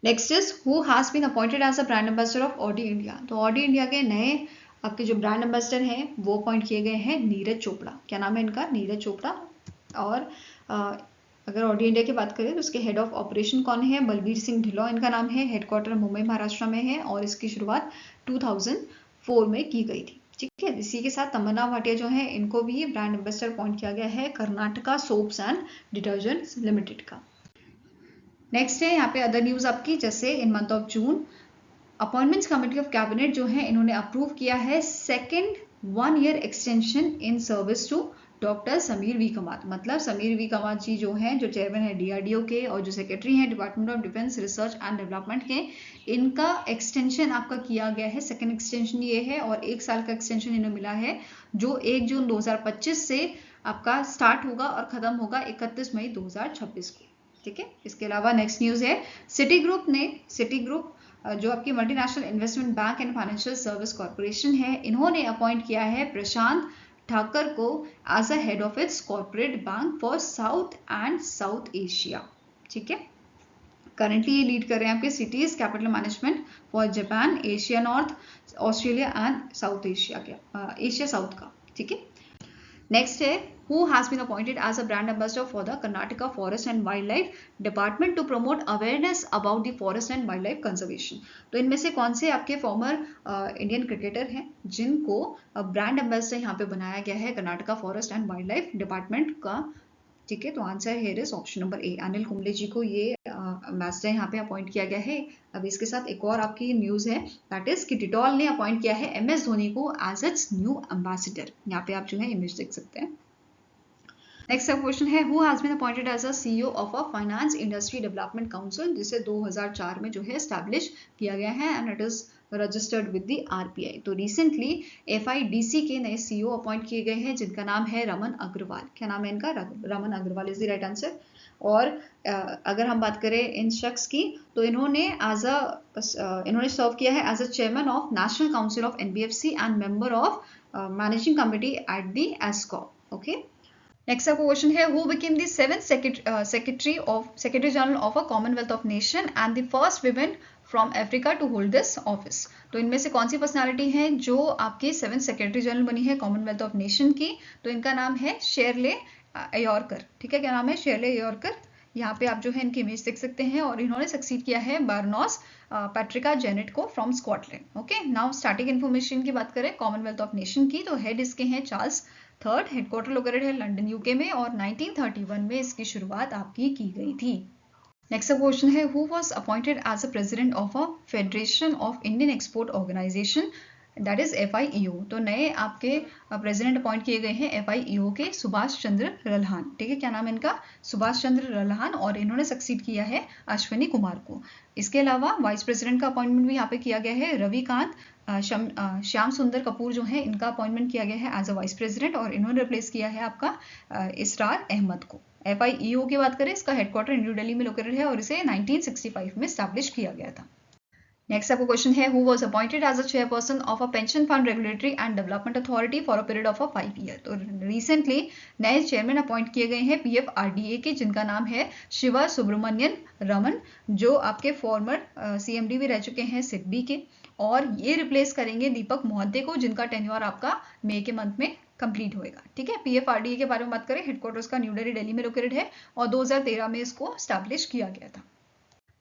next is who has been appointed as a brand ambassador of Audi India. तो ऑडी इंडिया के नए आपके जो ब्रांड एम्बेसडर हैं वो अपॉइंट किए गए हैं नीरज चोपड़ा। क्या नाम है इनका? नीरज चोपड़ा। और अगर ऑडी इंडिया की बात करें तो उसके हेड ऑफ ऑपरेशन कौन है? बलबीर सिंह ढिल्लों इनका नाम है। हेडक्वार्टर मुंबई महाराष्ट्र में है और इसकी शुरुआत 2004 में की गई थी। ठीक है, इसी के साथ तमन्ना भाटिया जो है इनको भी ब्रांड एम्बेसडर अपॉइंट किया गया है Karnataka soaps and detergents limited का। नेक्स्ट है यहाँ पे अदर न्यूज आपकी, जैसे in month of June appointments committee of cabinet जो है इन्होंने अप्रूव किया है second 1 year extension in service to doctor Sameer V Kamat. मतलब समीर वी कमात जी जो हैं, जो चेयरमैन है DRDO के और जो सेक्रेटरी हैं department of defence research and development के, इनका एक्सटेंशन आपका किया गया है। सेकेंड एक्सटेंशन ये है और 1 साल का एक्सटेंशन इन्हें मिला है जो 1 जून 2025 से आपका स्टार्ट होगा और खत्म होगा 31 मई 2026 को। ठीक है, इसके अलावा नेक्स्ट न्यूज है सिटी ग्रुप जो आपकी multinational investment bank and financial service corporation है, इन्होंने अपॉइंट किया है प्रशांत ठाकर को as a head of its corporate bank for south and south Asia. ठीक है, करंटली ये लीड कर रहे हैं आपके Citi's capital management for Japan, Asia north, Australia and south Asia south का। ठीक है, नेक्स्ट है who has been appointed as a brand ambassador for the Karnataka Forest and Wildlife Department to promote awareness about the forest and wildlife conservation। तो इनमें से कौन से आपके फॉर्मर इंडियन क्रिकेटर हैं जिनको ब्रांड एम्बेसडर यहाँ पे बनाया गया है Karnataka forest and wildlife department का ठीक है, तो answer here is option number A. Anil Kumble ji को ये एम्बेसडर यहाँ पे अपॉइंट किया गया है। अब इसके साथ एक और आपकी न्यूज है, दैट इज कि डिटॉल ने अपॉइंट किया है MS धोनी को एज इट्स न्यू एम्बेसडर। यहाँ पे आप जो है इमेज देख सकते हैं। नेक्स्ट क्वेश्चन है, who has been appointed as a CEO of a finance industry development council, जिसे 2004 में जो है एस्टैब्लिश किया गया है and it is registered with the RBI। तो रिसेंटली FIDC के नए CEO अपॉइंट किए गए हैं जिनका नाम है रमन अग्रवाल। क्या नाम है इनका? Raman Agarwal is the right answer. और अगर हम बात करें इन शख्स की, तो इन्होंने सर्व किया है as a chairman of national council of NBFC and member of managing committee at the ESCOM। Okay, next आपका क्वेश्चन है, who became the 7th secretary general of a commonwealth of nation and the first women from Africa to hold this office. तो इनमें से कौन सी personality है जो आपकी 7th secretary general बनी है कॉमनवेल्थ ऑफ नेशन की? तो इनका नाम है शेरले अयौरकर। ठीक है, क्या नाम है? शेरले अयौरकर। यहाँ पे आप जो है इनकी इमेज देख सकते हैं और इन्होंने सक्सीड किया है बारनॉस पैट्रिका जेनेट को from Scotland. Okay, now starting information की बात करें कॉमनवेल्थ ऑफ नेशन की, तो हेड इसके हैं चार्ल्स थर्ड, हेडक्वार्टर लोकेटेड है लंदन UK में और 1931 में इसकी शुरुआत आपकी की गई थी। नेक्स्ट क्वेश्चन है, who was appointed as a president of a federation of Indian export organisation, that is FIEO। तो नए आपके प्रेसिडेंट अपॉइंट किए गए हैं FIEO के सुभाष चंद्र रल्हान। ठीक है, क्या नाम है इनका? सुभाष चंद्र रल्हान, और इन्होंने सक्सीड किया है अश्विनी कुमार को। इसके अलावा वाइस प्रेसिडेंट का अपॉइंटमेंट भी यहाँ पे किया गया है रविकांत श्याम सुंदर कपूर जो है, इनका अपॉइंटमेंट किया गया है एज अ वाइस प्रेसिडेंट और इन्होंने रिप्लेस किया है आपका इसरार अहमद को। FIEO की बात करें, इसका हेडक्वार्टर न्यू दिल्ली में लोकेटेड है और इसे 1965 में स्टैब्लिश किया गया था। नेक्स्ट आपको क्वेश्चन है, who was appointed as a chairperson of a pension fund regulatory and development authority for a period of 5 year. तो रिसेंटली नए चेयरमैन अपॉइंट किए गए हैं PFRDA के, जिनका नाम है शिवा सुब्रमण्यन रमन, जो आपके फॉर्मर CMD भी रह चुके हैं सिडबी के, और ये रिप्लेस करेंगे दीपक मोहंते को, जिनका टेन्योर आपका मई के मंथ में कंप्लीट होएगा। ठीक है, PFRDA के बारे में बात करें, हेडक्वार्टर्स का न्यू दिल्ली में लोकेटेड है और 2013 में इसको स्टैब्लिश किया गया था।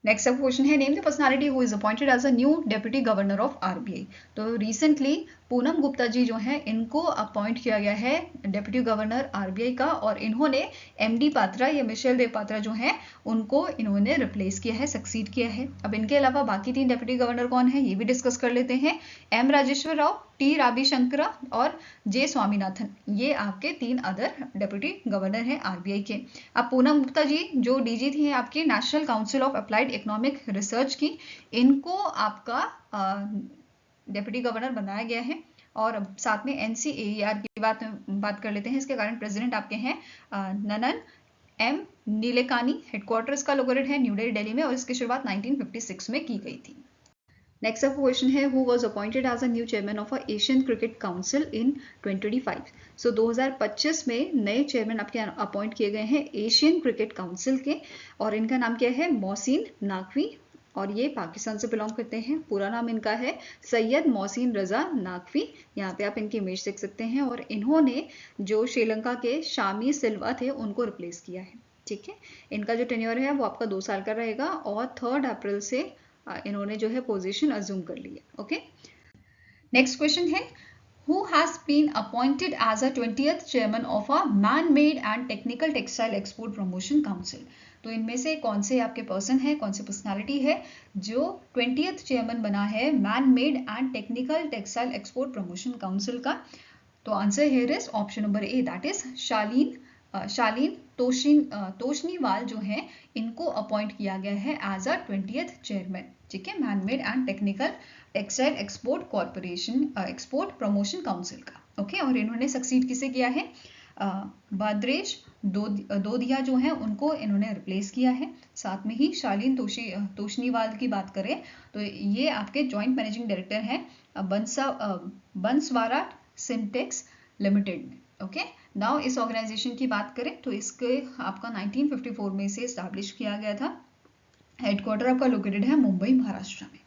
नेक्स्ट अब क्वेश्चन है, name the personality who is appointed as a new deputy governor of RBI। तो रिसेंटली पूनम गुप्ता जी जो हैं, इनको अपॉइंट किया गया है डेप्यूटी गवर्नर RBI का, और इन्होंने MD पात्रा या मिशेल देव पात्रा जो हैं, उनको इन्होंने रिप्लेस किया है, सक्सीड किया है। अब इनके अलावा बाकी 3 डेप्यूटी गवर्नर कौन है, ये भी डिस्कस कर लेते हैं। M राजेश्वर राव, T राविशंकरा और J स्वामीनाथन, ये आपके 3 अदर डेप्यूटी गवर्नर हैं RBI के। अब पूनम गुप्ता जी जो DG थी आपकी national council of applied economic research की, इनको आपका डेप्यूटी गवर्नर बनाया गया है। और साथ में NCAER की बात कर लेते हैं। इसके कारण प्रेसिडेंट आपके हैं ननन M नीलेकानी, हेडक्वार्टर इसका लोकेटेड है न्यू दिल्ली में और इसकी शुरुआत 1956 में की गई थी। नेक्स्ट अब क्वेश्चन है, who was appointed as a new chairman of Asian cricket council in 2025। So 2025 में नए चेयरमैन आपके अपॉइंट किए गए हैं एशियन क्रिकेट काउंसिल के, और इनका नाम क्या है? मोहसिन नाकवी, और ये पाकिस्तान से बिलोंग करते हैं। पूरा नाम इनका है सैयद मोहसिन रजा नाकवी। यहाँ पे आप इनकी इमेज देख सकते हैं, और इन्होंने जो श्रीलंका के शामी सिल्वा थे उनको रिप्लेस किया है। ठीक है, इनका जो टेन्योर है वो आपका 2 साल का रहेगा और 3 अप्रैल से इन्होंने जो है पोजीशन अज्यूम कर ली है। ओके, नेक्स्ट क्वेश्चन है, who has been appointed as a 20th chairman of a man-made and technical textile export promotion council। तो इनमें से कौन से आपके पर्सन है, कौन सी पर्सनालिटी है जो 20th चेयरमैन बना है man made and technical textile export promotion council का? तो answer here is option number A, that is Shaleen Toshniwal जो है, इनको अपॉइंट किया गया है एज अ 20th चेयरमैन। ठीक है, man made and technical textile export corporation export promotion council का। ओके, और इन्होंने सक्सीड किसे किया है? भद्रेश दोदिया जो है, उनको इन्होंने रिप्लेस किया है। साथ में ही शालीन तोशनीवाल की बात करें तो ये आपके जॉइंट मैनेजिंग डायरेक्टर हैं बंसवारा सिंटेक्स लिमिटेड में। ओके, नाउ इस ऑर्गेनाइजेशन की बात करें तो इसके आपका 1954 में से एस्टैब्लिश किया गया था। हेडक्वार्टर आपका लोकेटेड है मुंबई, महाराष्ट्र में।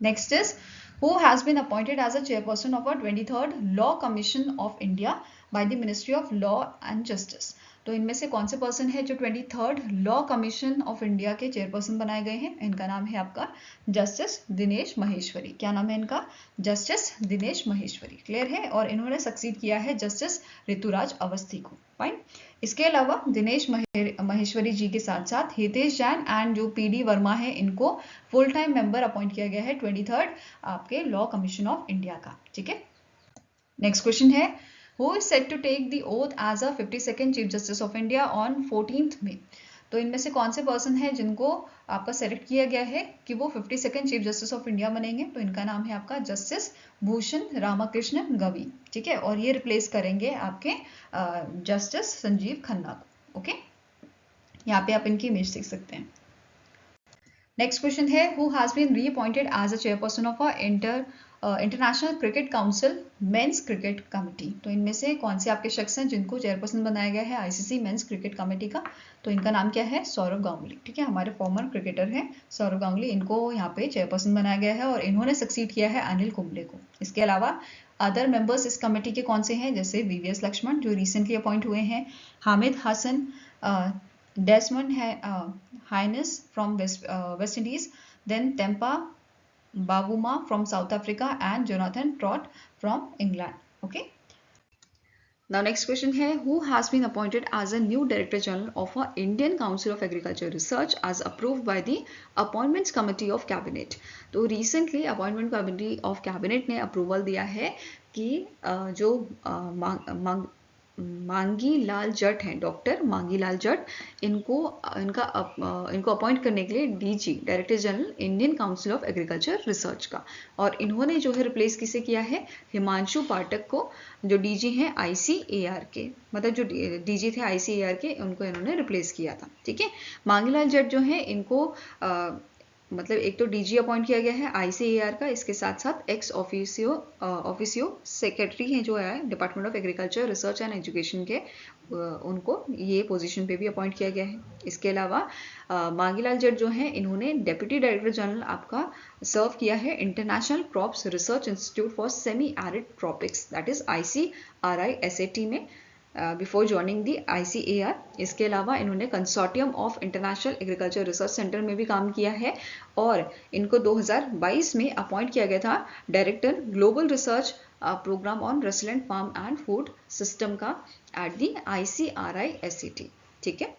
Next is, who has been appointed as a chairperson of a 23rd Law Commission of India by the Ministry of Law and Justice। तो इनमें से कौन से पर्सन है जो 23rd law commission of India के चेयरपर्सन बनाए गए हैं? इनका नाम है आपका जस्टिस दिनेश महेश्वरी। क्या नाम है इनका? जस्टिस दिनेश महेश्वरी। क्लियर है, और इन्होंने सक्सीड किया है जस्टिस ऋतुराज अवस्थी को। फाइन, इसके अलावा दिनेश महेश्वरी जी के साथ साथ हितेश जैन एंड जो पीडी वर्मा है, इनको फुल टाइम मेंबर अपॉइंट किया गया है 23rd आपके लॉ कमीशन ऑफ इंडिया का। ठीक है, नेक्स्ट क्वेश्चन है, who is set to take the oath as a 52nd chief justice of India on 14th May। तो इनमें से कौन से पर्सन है जिनको आपका सेलेक्ट किया गया है कि वो 52nd chief justice of India बनेंगे? तो इनका नाम है आपका जस्टिस भूषण रामकृष्ण गवी। ठीक है, और ये रिप्लेस करेंगे आपके जस्टिस संजीव खन्ना को। ओके, यहाँ पे आप इनकी इमेज देख सकते हैं। नेक्स्ट क्वेश्चन है, who has been reappointed as a chairperson of international cricket council men's cricket committee. तो इनमें से कौन से आपके शख्स हैं जिनको चेयरपर्सन बनाया गया है आईसीसी मेंस क्रिकेट कमेटी का? तो इनका नाम क्या है? सौरव गांगुली। ठीक है, हमारे फॉर्मर क्रिकेटर हैं सौरव गांगुली, इनको यहाँ पे चेयरपर्सन बनाया गया है और इन्होंने सक्सीड किया है अनिल कुंबले को। इसके अलावा अदर मेंबर्स इस कमेटी के कौन से हैं? जैसे वीवीएस लक्ष्मण जो रिसेंटली अपॉइंट हुए हैं, Hamid Hassan, Desmond Haynes from West Indies, then Temba Bavuma from South Africa and Jonathan Trott from England. Okay. Now next question है, who has been appointed as a new Director General of a Indian Council of Agriculture Research as approved by the Appointments Committee of Cabinet। तो recently Appointment Committee of Cabinet ने approval दिया है कि जो मांगी लाल जट हैं, doctor मांगी लाल जट, इनको अपॉइंट करने के लिए DG director general Indian council of agriculture research का। और इन्होंने जो है रिप्लेस किसे किया है? हिमांशु पाठक को, जो डीजी हैं आईसीएआर के, मतलब जो डीजी थे आईसीएआर के, उनको इन्होंने रिप्लेस किया था। ठीक है, मांगीलाल जट जो है इनको मतलब एक तो डीजी अपॉइंट किया गया है आईसीएआर का, इसके साथ साथ एक्स ऑफिसियो सेक्रेटरी हैं जो है department of agriculture research and education के, उनको ये पोजीशन पे भी अपॉइंट किया गया है। इसके अलावा मांगीलाल जट जो हैं इन्होंने डेप्यूटी डायरेक्टर जनरल आपका सर्व किया है international crops research institute for semi arid tropics, that is ICRISAT में, बिफोर ज्वाइनिंग दी ICAR। इसके अलावा इन्होंने consortium of international agriculture research centre में भी काम किया है और इनको 2022 में अपॉइंट किया गया था director global research programme on resilient farm and food system का एट दी ICRISAT। ठीक है,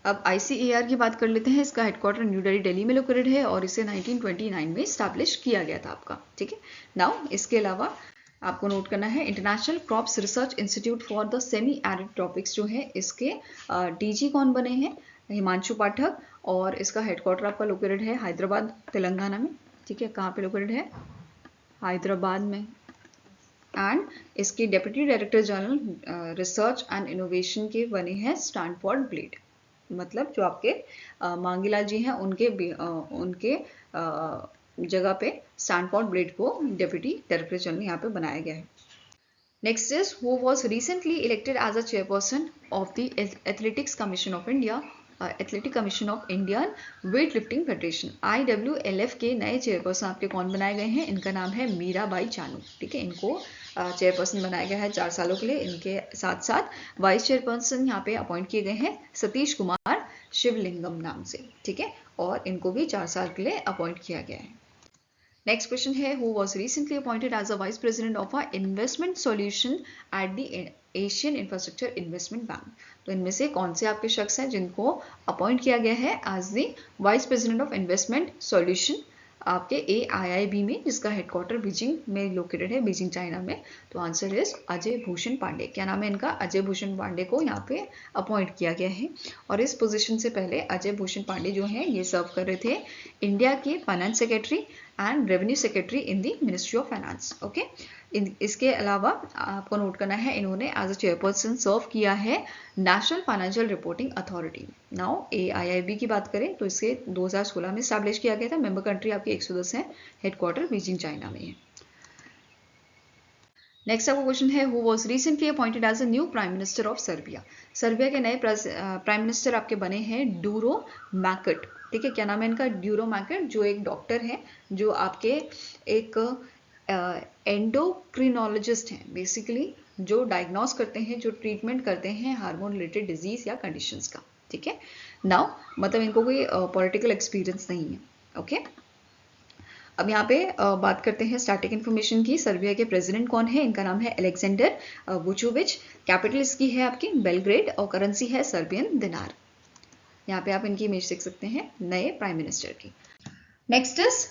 अब ICAR की बात कर लेते हैं। इसका हेडक्वार्टर न्यू दिल्ली में लोकेटेड है और इसे 1929 में स्टैब्लिश किया गया था आपका। ठीक है, नाउ इसके अलावा आपको नोट करना है international crops research institute for the semi arid tropics जो है, इसके डीजी कौन बने हैं? हिमांशु पाठक, और इसका हेडक्वार्टर आपका लोकेटेड है हैदराबाद तेलंगाना में। ठीक है, कहाँ पे लोकेटेड है? हैदराबाद में। एंड इसके deputy director general research and innovation के बने हैं स्टैनफोर्ड ब्लेड, मतलब जो आपके मांगीलाल जी हैं उनके जगह पे स्टैनफोर्ड ब्लेड को डेप्यूटी डायरेक्टर जनरल यहाँ पे बनाया गया है। Next is who was recently elected as a chairperson of the athletics commission of India, athletic commission of Indian weightlifting federation IWLF के नए चेयरपर्सन आपके कौन बनाए गए हैं? इनका नाम है मीराबाई चानू। ठीक है, इनको चेयरपर्सन बनाया गया है 4 सालों के लिए। इनके साथ साथ वाइस चेयरपर्सन यहाँ पे अपॉइंट किए गए हैं सतीश कुमार शिवलिंगम नाम से। ठीक है, और इनको भी 4 साल के लिए अपॉइंट किया गया है। नेक्स्ट क्वेश्चन है, who was recently appointed as a vice president of a investment solution at the Asian infrastructure investment bank. तो इनमें से कौन से आपके शख्स हैं जिनको अपॉइंट किया गया है as the vice president of investment solution आपके AIIB में, जिसका हेडक्वार्टर बीजिंग में लोकेटेड है, बीजिंग चाइना में? तो आंसर इज अजय भूषण पांडे। क्या नाम है इनका? अजय भूषण पांडे को यहाँ पे अपॉइंट किया गया है। और इस पोजीशन से पहले अजय भूषण पांडे जो हैं ये सर्व कर रहे थे इंडिया के finance secretary and revenue secretary in the ministry of finance. Okay, इसके अलावा आपको नोट करना है इन्होंने एज अ चेयरपर्सन सर्व किया है national financial reporting authority. Now AIIB की बात करें तो इसे 2016 में स्टैब्लिश किया गया था। मेंबर कंट्री आपकी 110 है, हेडक्वार्टर बीजिंग चाइना में है। नेक्स्ट आपका क्वेश्चन है, who was recently appointed as a new prime minister of Serbia. Serbia के नए प्राइम मिनिस्टर आपके बने हैं डूरो मैकट। ठीक है, क्या नाम है इनका? ड्यूरो मैकट, जो एक डॉक्टर हैं जो आपके एक एंडोक्रिनोलॉजिस्ट हैं, बेसिकली जो डायग्नोस करते हैं, जो ट्रीटमेंट करते हैं हार्मोन रिलेटेड डिजीज या कंडीशंस का। ठीक है, नाउ मतलब इनको कोई पॉलिटिकल एक्सपीरियंस नहीं है। ओके, अब यहाँ पे बात करते हैं स्टैटिक इन्फॉर्मेशन की। सर्बिया के प्रेसिडेंट कौन है? इनका नाम है अलेक्जेंडर वुचोविच। कैपिटल इसकी है आपकी बेलग्रेड और करेंसी है सर्बियन दिनार। यहाँ पे आप इनकी इमेज देख सकते हैं नए प्राइम मिनिस्टर की। Next is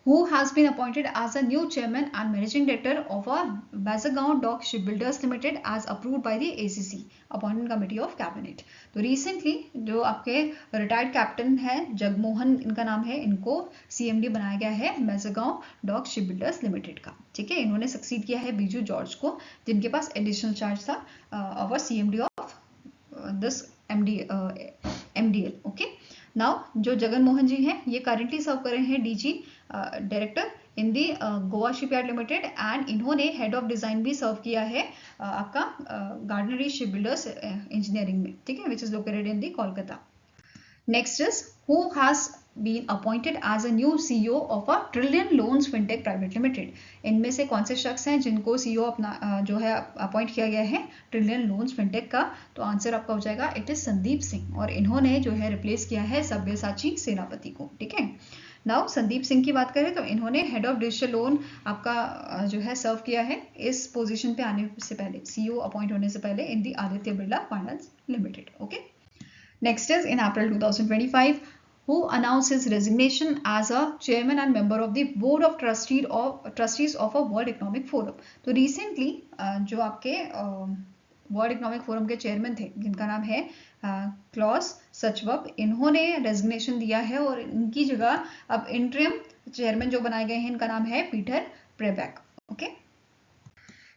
who has been appointed as a new chairman and managing director of a Bazagaon Dock Shipbuilders Limited as approved by the ACC Appointment Committee of Cabinet। तो recently जो आपके retired captain है जगमोहन इनका नाम है, इनको CMD बनाया गया है Bazagaon Dock Shipbuilders Limited का। ठीक है, इन्होंने सक्सीड किया है बीजू जॉर्ज को, जिनके पास एडिशनल चार्ज था over CMD of this MDL। Okay, now जो जगन मोहन जी हैं ये करेंटली सर्व कर रहे हैं DG director in the Goa shipyard limited and इन्होंने हेड ऑफ डिजाइन भी सर्व किया है आपका गार्डनरी शिप बिल्डर्स इंजीनियरिंग में। ठीक है, विच is located in the Kolkata. Next is who has been appointed as a new CEO of a Trillion Loans Fintech Private Limited। इनमें से कौन से शख्स हैं जिनको CEO अपना जो है अपॉइंट किया गया है ट्रिलियन लोन्स फिनटेक का? तो आंसर आपका हो जाएगा इट इज संदीप सिंह, और इन्होंने जो है रिप्लेस किया है सब्यसाची सेनापति को। ठीक है, नाउ संदीप सिंह की बात करें तो इन्होंने हेड ऑफ डिजिटल लोन आपका जो है सर्व किया है इस पोजीशन पे आने से पहले, CEO अपॉइंट होने से पहले in the Aditya Birla finance limited. Okay, next is in April 2025 who announced his resignation as a chairman and member of the board of trustees of a World Economic Forum। तो recently जो आपके world economic forum के chairman थे जिनका नाम है Claus सचवब, इन्होंने resignation दिया है और इनकी जगह अब इंटरिम चेयरमैन जो बनाए गए हैं इनका नाम है पीटर प्रेबैक। ओके,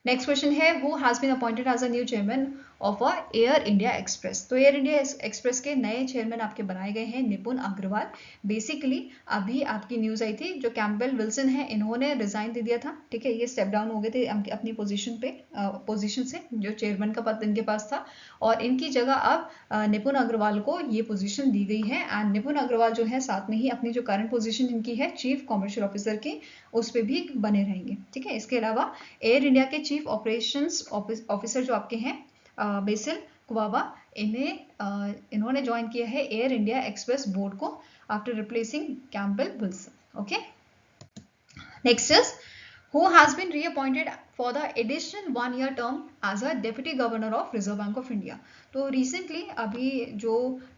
नेक्स्ट क्वेश्चन है who has been appointed as a new chairman of a Air India Express. तो एयर इंडिया एक्सप्रेस के नए चेयरमैन आपके बनाए गए हैं निपुण अग्रवाल। बेसिकली अभी आपकी न्यूज आई थी जो कैम्पबेल विल्सन है इन्होंने रिजाइन दे दिया था। ठीक है, ये स्टेप डाउन हो गए थे अपनी पोजीशन से जो चेयरमैन का पद इनके पास था, और इनकी जगह अब निपुण अग्रवाल को ये पोजीशन दी गई है। एंड निपुण अग्रवाल जो है साथ में ही अपनी जो करंट पोजीशन इनकी है चीफ कॉमर्शियल ऑफिसर की उस पर भी बने रहेंगे। ठीक है, इसके अलावा एयर इंडिया के चीफ ऑपरेशंस ऑफिसर जो आपके हैं बेसिल कुवाबा, इन्होंने ज्वाइन किया है एयर इंडिया एक्सप्रेस बोर्ड को after replacing Campbell Wilson. Okay, next is who has been reappointed for the additional 1-year term as a deputy governor of Reserve Bank of India। तो recently अभी जो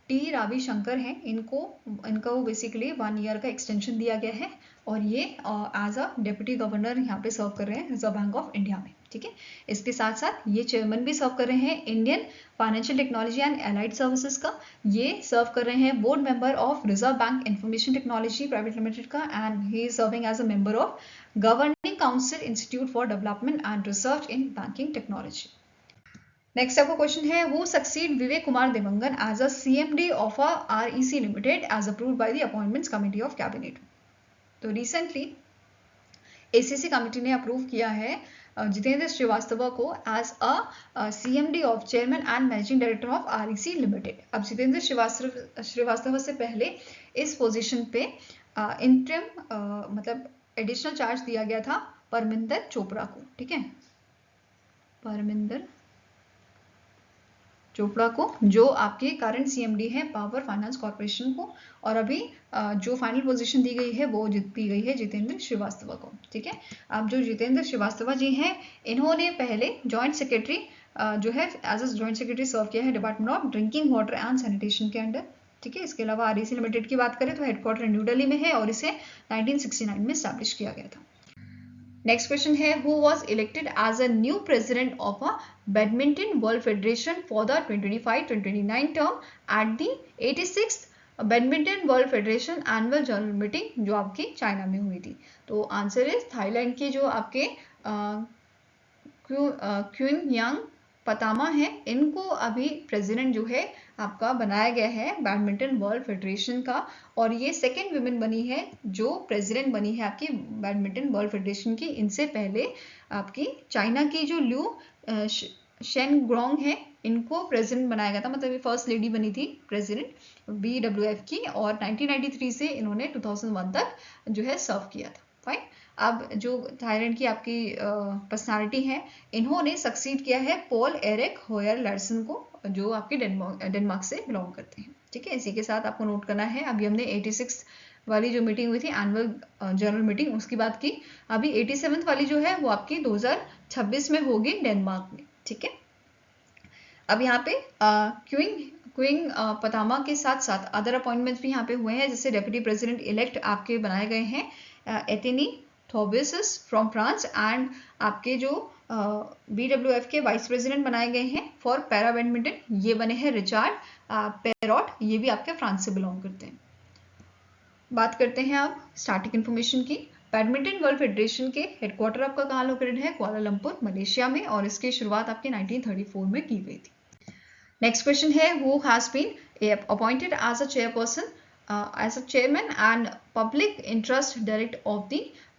T Ravishankar हैं इनको basically 1 year का extension दिया गया है और ये एज अ डेप्यूटी गवर्नर यहाँ पे सर्व कर रहे हैं रिजर्व बैंक ऑफ इंडिया में। ठीक है, इसके साथ साथ ये चेयरमैन भी सर्व कर रहे हैं Indian financial technology and allied services का। ये सर्व कर रहे हैं board member of reserve bank information technology private limited का, and he is serving as a member of governing council institute for development and research in banking technology. Next आपका question है who succeed Vivek Kumar Dewangan as a CMD of a REC limited as approved by the appointments committee of cabinet. तो recently ACC committee ने approve किया है जितेंद्र श्रीवास्तव को as a CMD of chairman and managing director of REC limited. अब जितेंद्र श्रीवास्तव से पहले इस position पे इंटरिम मतलब एडिशनल चार्ज दिया गया था परमिंदर चोपड़ा को। ठीक है, परमिंदर चोपड़ा को जो आपके करंट CMD है पावर फाइनेंस कॉर्पोरेशन को, और अभी जो फाइनल पोजीशन दी गई है वो दी गई है जितेंद्र श्रीवास्तव को। ठीक है, अब जो जितेंद्र श्रीवास्तव जी हैं इन्होंने पहले जॉइंट सेक्रेटरी जो है एज अ जॉइंट सेक्रेटरी सर्व किया है department of drinking water and sanitation के अंडर। ठीक है, इसके अलावा REC लिमिटेड की बात करें तो हेडक्वार्टर न्यू दिल्ली में है और इसे 1969 में स्टैब्लिश किया गया था। नेक्स्ट क्वेश्चन है who was elected as a new president of a badminton world federation for the 2025-2029 term at the 86th badminton world federation annual general meeting जो आपकी चाइना में हुई थी। तो आंसर है थाईलैंड की जो आपके क्यूंग पतामा है, इनको अभी प्रेसिडेंट जो है आपका बनाया गया है बैडमिंटन वर्ल्ड फेडरेशन का, और ये सेकेंड वुमेन बनी है जो प्रेसिडेंट बनी है आपकी बैडमिंटन वर्ल्ड फेडरेशन की। इनसे पहले आपकी चाइना की जो ल्यू शेनग्रोंग है इनको प्रेसिडेंट बनाया गया था, मतलब ये फर्स्ट लेडी बनी थी प्रेसिडेंट BWF की, और 1993 से इन्होंने 2001 तक जो है सर्व किया था। फाइन, अब जो थाईलैंड की आपकी पर्सनालिटी है इन्होंने सक्सीड किया है पॉल एरिक होयर लर्सन को जो आपके डेनमार्क से बिलोंग करते हैं। ठीक है, इसी के साथ आपको नोट करना है अभी हमने 86 वाली जो मीटिंग हुई थी, एनुअल जनरल मीटिंग, उसकी बात की। अभी 87th वाली जो है वो आपकी 2026 में होगी डेनमार्क में, ठीक है। अब यहाँ पे क्विंग पतामा के साथ साथ अदर अपॉइंटमेंट्स भी यहाँ पे हुए हैं, जैसे डेप्यूटी प्रेसिडेंट इलेक्ट आपके बनाए गए हैं एथेनी थोबिसिस फ्रॉम फ्रांस, एंड आपके जो BWF के वाइस प्रेसिडेंट बनाए गए हैं फॉर पैरा बैडमिंटन, ये बने हैं रिचार्ड पेरॉट, ये भी आपके फ्रांस से बिलोंग करते हैं। बात करते हैं अब स्टार्टिंग इन्फॉर्मेशन की। बैडमिंटन वर्ल्ड फेडरेशन के हेडक्वार्टर आपका कहाँ लोकेटेड है? कुआलालंपुर, मलेशिया में, और इसकी शुरुआत आपके 1934 में की गई थी। नेक्स्ट क्वेश्चन है, who has been appointed as a chairperson as a chairman and public interest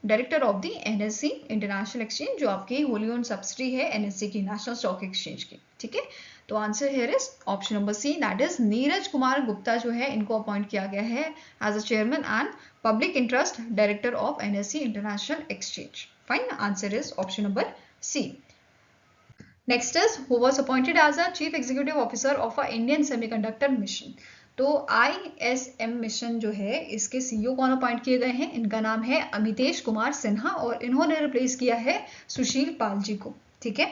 director of the NSE international exchange, जो आपकी होली ओन सब्सिडी है NSE की, नेशनल स्टॉक एक्सचेंज की, ठीक है। तो answer here is option number C, that is Neeraj Kumar Gupta जो है, इनको अपॉइंट किया गया है as a chairman and public interest director of NSE international exchange. Fine, answer is option number C. Next is, who was appointed as a chief executive officer of a Indian semiconductor mission? तो ISM mission जो है, इसके CEO कौन appoint किए गए हैं? इनका नाम है अमितेश कुमार सिन्हा, और इन्होंने रिप्लेस किया है सुशील पाल जी को, ठीक है।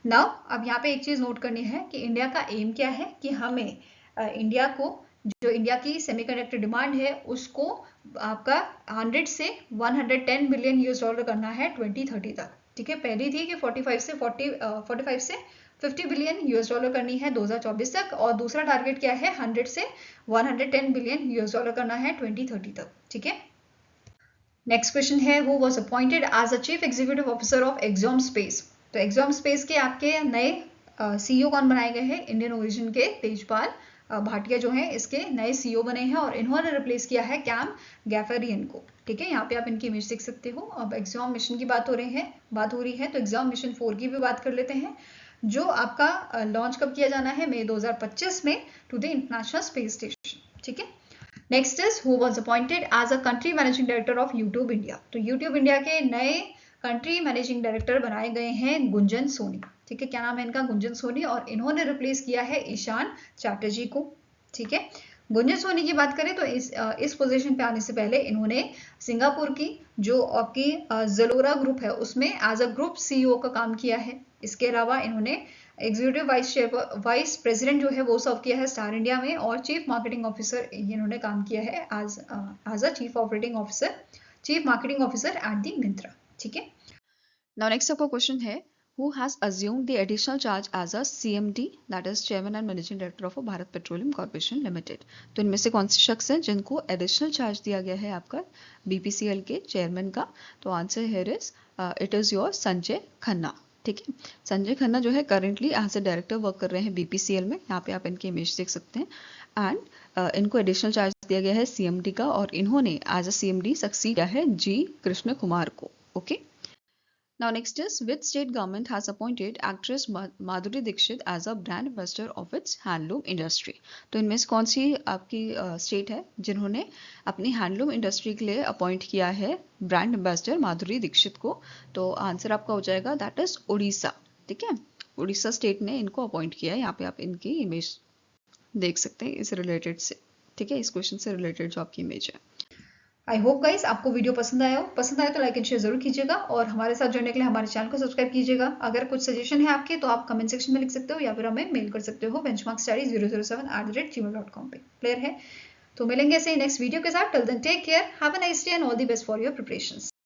नाउ अब यहाँ पे एक चीज नोट करनी है कि इंडिया का एम क्या है, कि हमें इंडिया को, जो इंडिया की सेमीकंडक्टर डिमांड है, उसको आपका 100 से 110 बिलियन US डॉलर करना है 2030 तक, ठीक है। पहली थी कि 45 से 50 बिलियन US डॉलर करनी है 2024 तक, और दूसरा टारगेट क्या है, 100 से 110 बिलियन US डॉलर करना है 2030 तक, ठीक है। नेक्स्ट क्वेश्चन है, who was appointed as a chief executive officer of Axiom space? तो एक्सॉम स्पेस के आपके नए CEO कौन बनाए गए हैं? इंडियन ओरिजिन के तेजपाल भाटिया जो हैं, इसके नए CEO बने हैं, और इन्होंने रिप्लेस किया है कैम गैफेरियन को, ठीक है। यहाँ पे आप इनकी इमेज देख सकते हो। अब एग्जॉम मिशन की बात हो रही है, तो एग्जॉम मिशन 4 की भी बात कर लेते हैं, जो आपका लॉन्च कब किया जाना है? मई 2025 में to the international space station, ठीक है। Next is, who was appointed as a country managing director of YouTube India? तो यूट्यूब इंडिया के नए कंट्री मैनेजिंग डायरेक्टर बनाए गए हैं गुंजन सोनी, ठीक है। क्या नाम है इनका? गुंजन सोनी, और इन्होंने रिप्लेस किया है ईशान चैटर्जी को, ठीक है। गुंजन सोनी की बात करें तो इस पोजीशन पे आने से पहले इन्होंने सिंगापुर की जो आपकी जलोरा ग्रुप है, उसमें एज अ ग्रुप CEO का काम किया है। इसके अलावा इन्होंने एग्जीक्यूटिव वाइस प्रेसिडेंट जो है वो सर्व किया है स्टार इंडिया में, और चीफ मार्केटिंग ऑफिसर इन्होंने काम किया है as a chief marketing officer at the Myntra, ठीक है। नाउ नेक्स्ट आपका क्वेश्चन है, who has assumed the additional charge as a CMD, that is chairman and managing director of Bharat petroleum corporation limited? तो इनमें से कौन से शख्स हैं जिनको एडिशनल चार्ज दिया गया है आपका BPCL के चेयरमैन का? तो answer here is it is your Sanjay Khanna, ठीक है। संजय खन्ना जो है currently as a director work कर रहे हैं BPCL में। यहाँ पे आप इनकी इमेज देख सकते हैं, एंड इनको एडिशनल चार्ज दिया गया है CMD का, और इन्होंने एज अ CMD सक्सीड किया है G कृष्ण कुमार को, okay. Now next is, which state government has appointed actress Madhuri Dixit as a brand ambassador of its handloom industry? तो इनमें से कौन सी आपकी स्टेट है जिन्होंने अपनी हैंडलूम इंडस्ट्री के लिए अपॉइंट किया है ब्रांड एम्बेसडर माधुरी दीक्षित को? तो आंसर आपका हो जाएगा दैट इज उड़ीसा, ठीक है। उड़ीसा स्टेट ने इनको अपॉइंट किया है। यहाँ पे आप इनकी इमेज देख सकते हैं इस रिलेटेड से, ठीक है, इस क्वेश्चन से रिलेटेड जो आपकी इमेज है। आई होप गाइस आपको वीडियो पसंद आया तो लाइक एंड शेयर जरूर कीजिएगा, और हमारे साथ जुड़ने के लिए हमारे चैनल को सब्सक्राइब कीजिएगा। अगर कुछ सजेशन है आपके तो आप कमेंट सेक्शन में लिख सकते हो, या फिर हमें मेल कर सकते हो benchmarkstudy007@gmail.com पे, क्लियर है। तो मिलेंगे ऐसे ही नेक्स्ट वीडियो के साथ। Till then take care, have a nice day and all the best for your preparations.